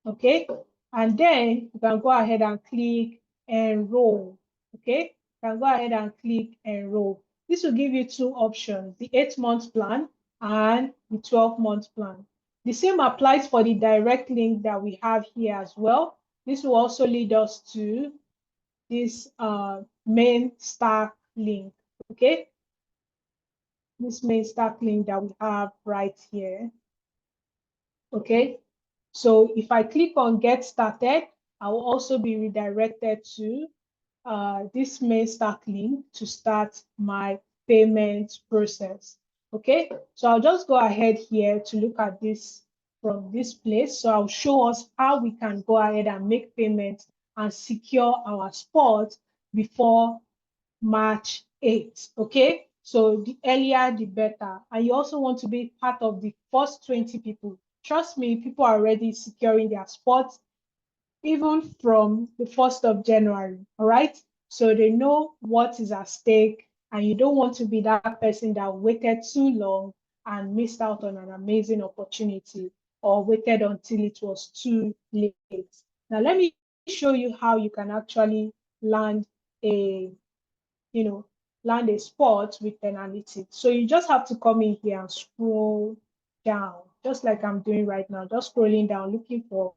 Okay, and then you can go ahead and click enroll. Okay, you can go ahead and click enroll. This will give you two options, the 8-month plan and the 12-month plan. The same applies for the direct link that we have here as well. This will also lead us to this main stack link, okay? This main stack link that we have right here, okay? So if I click on get started, I will also be redirected to this main stack link to start my payment process. Okay, so I'll just go ahead here to look at this from this place. So I'll show us how we can go ahead and make payments and secure our spot before March 8th. Okay, so the earlier the better. And you also want to be part of the first 20 people. Trust me, people are already securing their spots even from the 1st of January, all right? So they know what is at stake, and you don't want to be that person that waited too long and missed out on an amazing opportunity or waited until it was too late. Now, let me show you how you can actually land a, land a spot with analytics. So you just have to come in here and scroll down, just like I'm doing right now, just scrolling down, looking for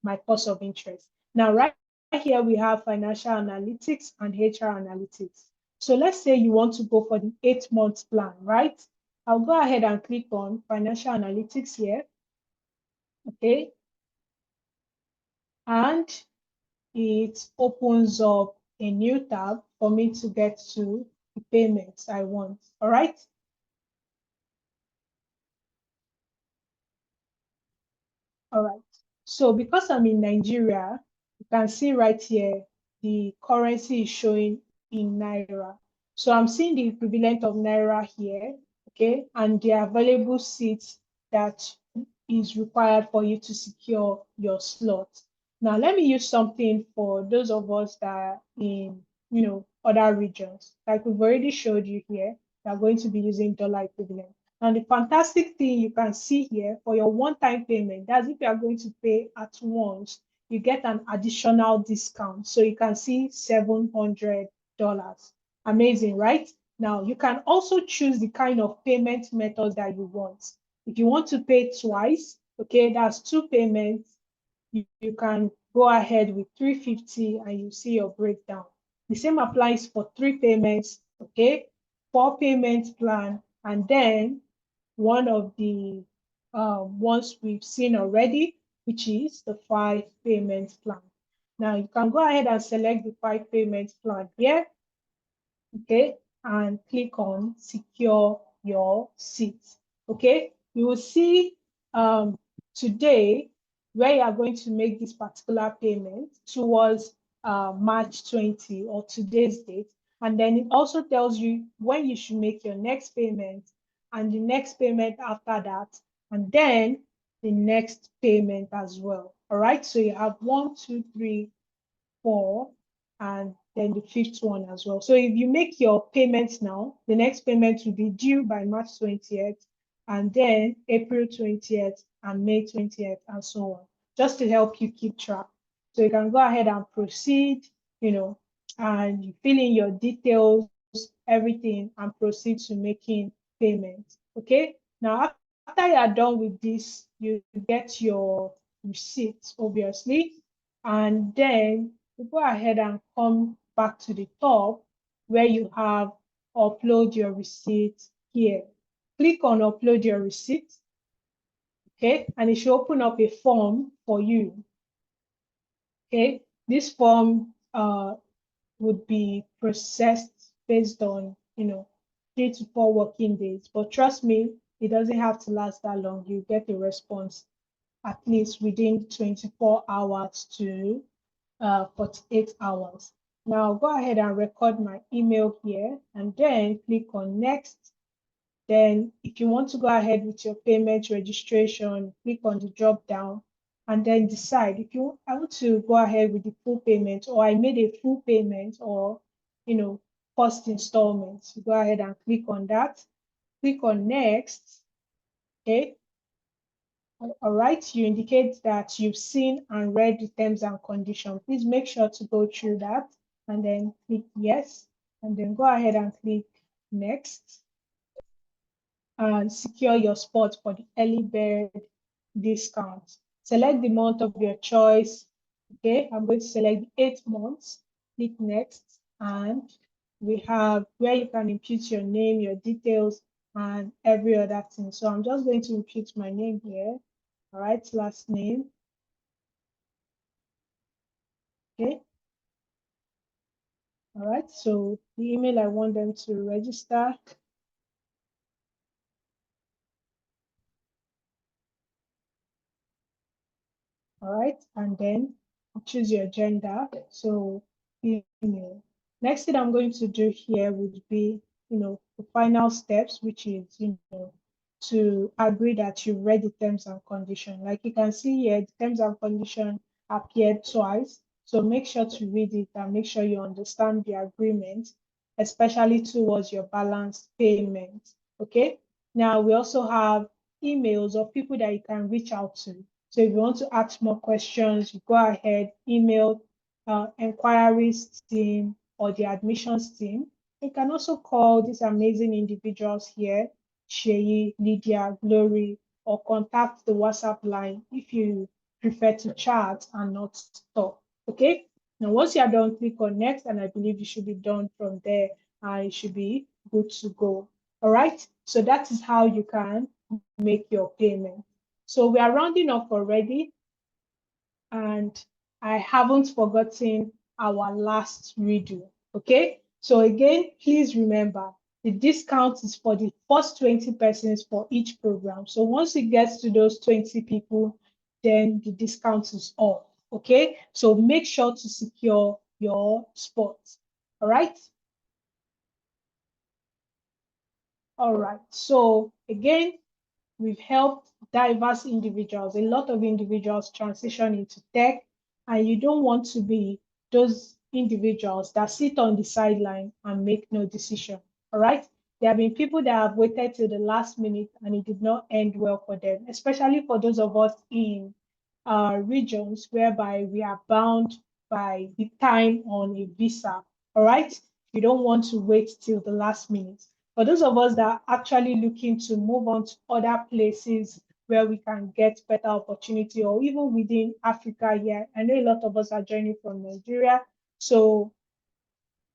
my course of interest. Now, right here, we have financial analytics and HR analytics. So let's say you want to go for the 8-month plan, right? I'll go ahead and click on financial analytics here, okay? And it opens up a new tab for me to get to the payments I want, all right? All right. So because I'm in Nigeria, you can see right here, the currency is showing in Naira. So I'm seeing the equivalent of Naira here, okay? And the available seats that is required for you to secure your slot. Now, let me use something for those of us that are in, other regions. Like we've already showed you here, we're going to be using dollar equivalent. And the fantastic thing you can see here for your one-time payment, that's if you are going to pay at once, you get an additional discount. So you can see $700. Amazing, right? Now, you can also choose the kind of payment method that you want. If you want to pay twice, okay, that's two payments, you can go ahead with 350 and you see your breakdown. The same applies for 3 payments, okay, 4 payment plan, and then one of the ones we've seen already, which is the 5 payment plan. Now you can go ahead and select the 5 payment plan here, okay, and click on secure your seat. Okay, you will see today where you are going to make this particular payment towards March 20 or today's date. And then it also tells you when you should make your next payment and the next payment after that, and then the next payment as well. All right, so you have 1, 2, 3, 4, and then the 5th one as well. So if you make your payments now, the next payment will be due by March 20th, and then April 20th, and May 20th, and so on, just to help you keep track. So you can go ahead and proceed, and you fill in your details, everything, and proceed to making payments. Okay. Now, after you are done with this, you get your receipt, obviously, and then you go ahead and come back to the top where you have upload your receipt here. Click on upload your receipt, okay, and it should open up a form for you. Okay, this form would be processed based on 3 to 4 working days, but trust me, it doesn't have to last that long. You get a response at least within 24 hours to 48 hours. Now go ahead and record my email here and then click on next. Then if you want to go ahead with your payment registration, click on the drop down and then decide if you I want to go ahead with the full payment, or I made a full payment, or first installment. You go ahead and click on that. Click on next. Okay. All right, you indicate that you've seen and read the terms and conditions. Please make sure to go through that and then click yes, and then go ahead and click next, and secure your spot for the early bird discount. Select the month of your choice. Okay, I'm going to select the 8th month, click next, and we have where you can input your name, your details, and every other thing. So I'm just going to input my name here. All right, last name. Okay. All right, so the email I want them to register. All right, and then choose your gender. So female. Next thing I'm going to do here would be, the final steps, which is, to agree that you read the terms and condition. Like you can see here, the terms and condition appeared twice. So make sure to read it and make sure you understand the agreement, especially towards your balance payment. Okay. Now we also have emails of people that you can reach out to. So if you want to ask more questions, you go ahead, email inquiries team or the admissions team. You can also call these amazing individuals here, Sheyi, Lydia, Glory, or contact the WhatsApp line if you prefer to chat and not talk. Okay. Now, once you are done, click on next, and I believe you should be done from there and it should be good to go. All right. So that is how you can make your payment. So we are rounding off already, and I haven't forgotten our last redo. Okay. So again, please remember the discount is for the first 20 persons for each program. So once it gets to those 20 people, then the discount is off. Okay. So make sure to secure your spot. All right. All right. So again, we've helped diverse individuals, a lot of individuals transition into tech, and you don't want to be those individuals that sit on the sideline and make no decision. All right. There have been people that have waited till the last minute and it did not end well for them, especially for those of us in regions whereby we are bound by the time on a visa. All right. You don't want to wait till the last minute. For those of us that are actually looking to move on to other places where we can get better opportunity, or even within Africa here, I know a lot of us are joining from Nigeria. So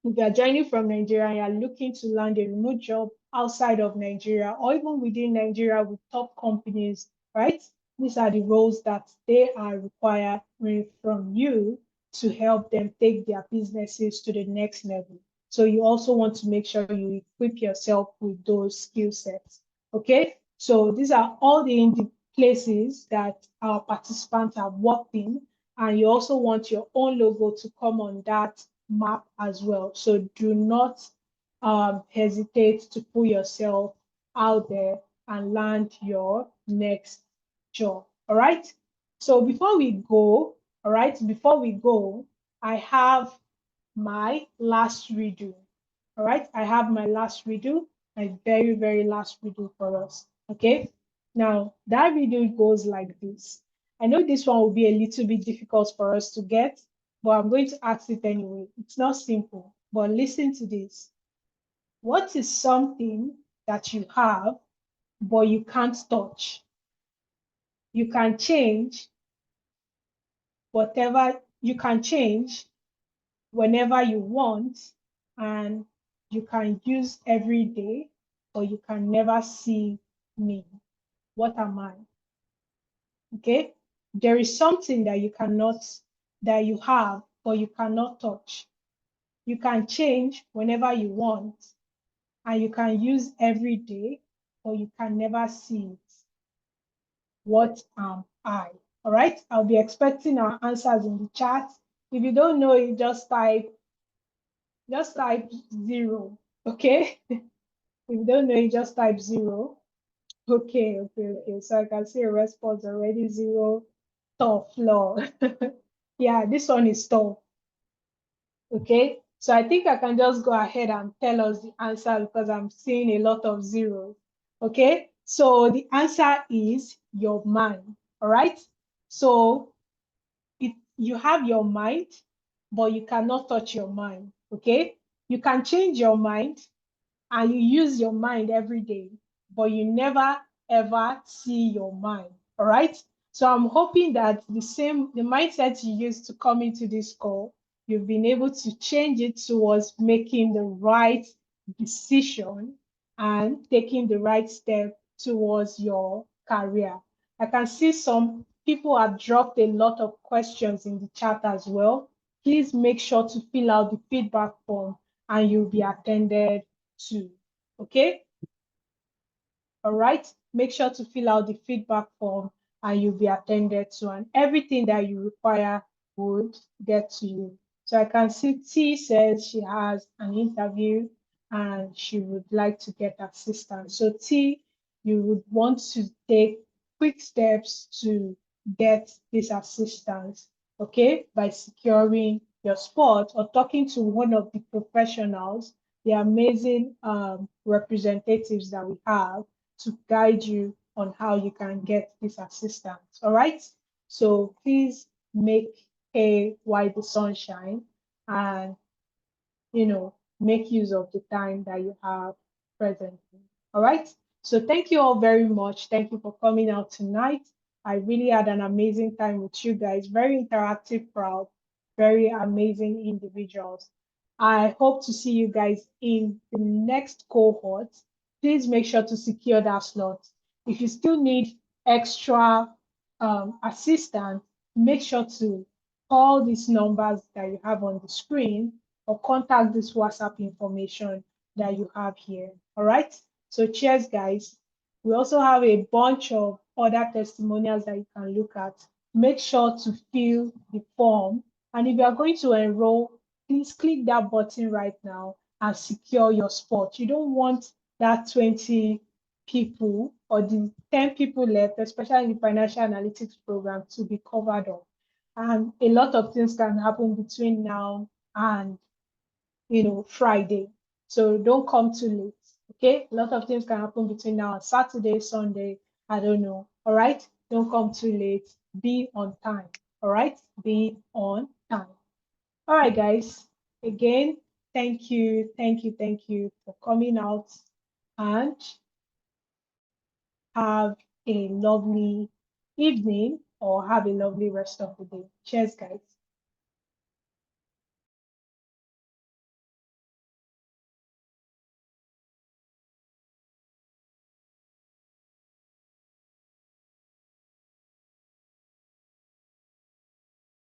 if you are joining from Nigeria and you are looking to land a remote job outside of Nigeria or even within Nigeria with top companies, right? These are the roles that they are requiring from you to help them take their businesses to the next level. So you also want to make sure you equip yourself with those skill sets. Okay. So these are all the places that our participants have worked in. And you also want your own logo to come on that map as well. So do not hesitate to put yourself out there and land your next job. All right. So before we go, all right, I have my last redo. All right, I have my last redo, my very, very last redo for us. Okay. Now that redo goes like this. I know this one will be a little bit difficult for us to get, but I'm going to ask it anyway. It's not simple, but listen to this. What is something that you have, but you can't touch? You can change whatever you can change whenever you want, and you can use every day, or you can never see me. What am I? Okay. There is something that that you have, but you cannot touch. You can change whenever you want, and you can use every day, or you can never see it. What am I? All right. I'll be expecting our answers in the chat. If you don't know it, just type 0. Okay. If you don't know it, just type 0. Okay. So I can see a response already. 0. Tough law. Yeah, this one is tough. Okay, so I think I can just go ahead and tell us the answer because I'm seeing a lot of zeros. Okay, so the answer is your mind. All right, so you have your mind, but you cannot touch your mind. Okay, you can change your mind, and you use your mind every day, but you never ever see your mind. All right. So I'm hoping that the mindset you used to come into this call, you've been able to change it towards making the right decision and taking the right step towards your career. I can see some people have dropped a lot of questions in the chat as well. Please make sure to fill out the feedback form and you'll be attended to. Okay? All right. Make sure to fill out the feedback form and you'll be attended to, and everything that you require would get to you. So I can see T says she has an interview and she would like to get assistance. So T, you would want to take quick steps to get this assistance, okay, by securing your spot or talking to one of the professionals, the amazing representatives that we have to guide you on how you can get this assistance. All right. So please make hay while the sun shines and, make use of the time that you have presently. All right. So thank you all very much. Thank you for coming out tonight. I really had an amazing time with you guys. Very interactive crowd, very amazing individuals. I hope to see you guys in the next cohort. Please make sure to secure that slot. If you still need extra assistance, make sure to call these numbers that you have on the screen or contact this WhatsApp information that you have here. All right. So cheers, guys. We also have a bunch of other testimonials that you can look at. Make sure to fill the form. And if you are going to enroll, please click that button right now and secure your spot. You don't want that 20 people or the 10 people left, especially in the financial analytics program, to be covered up. And a lot of things can happen between now and Friday. So don't come too late. Okay. A lot of things can happen between now and Saturday, Sunday. I don't know. All right. Don't come too late. Be on time. All right. Be on time. All right, guys. Again, thank you. Thank you. Thank you for coming out and have a lovely evening or have a lovely rest of the day. Cheers, guys.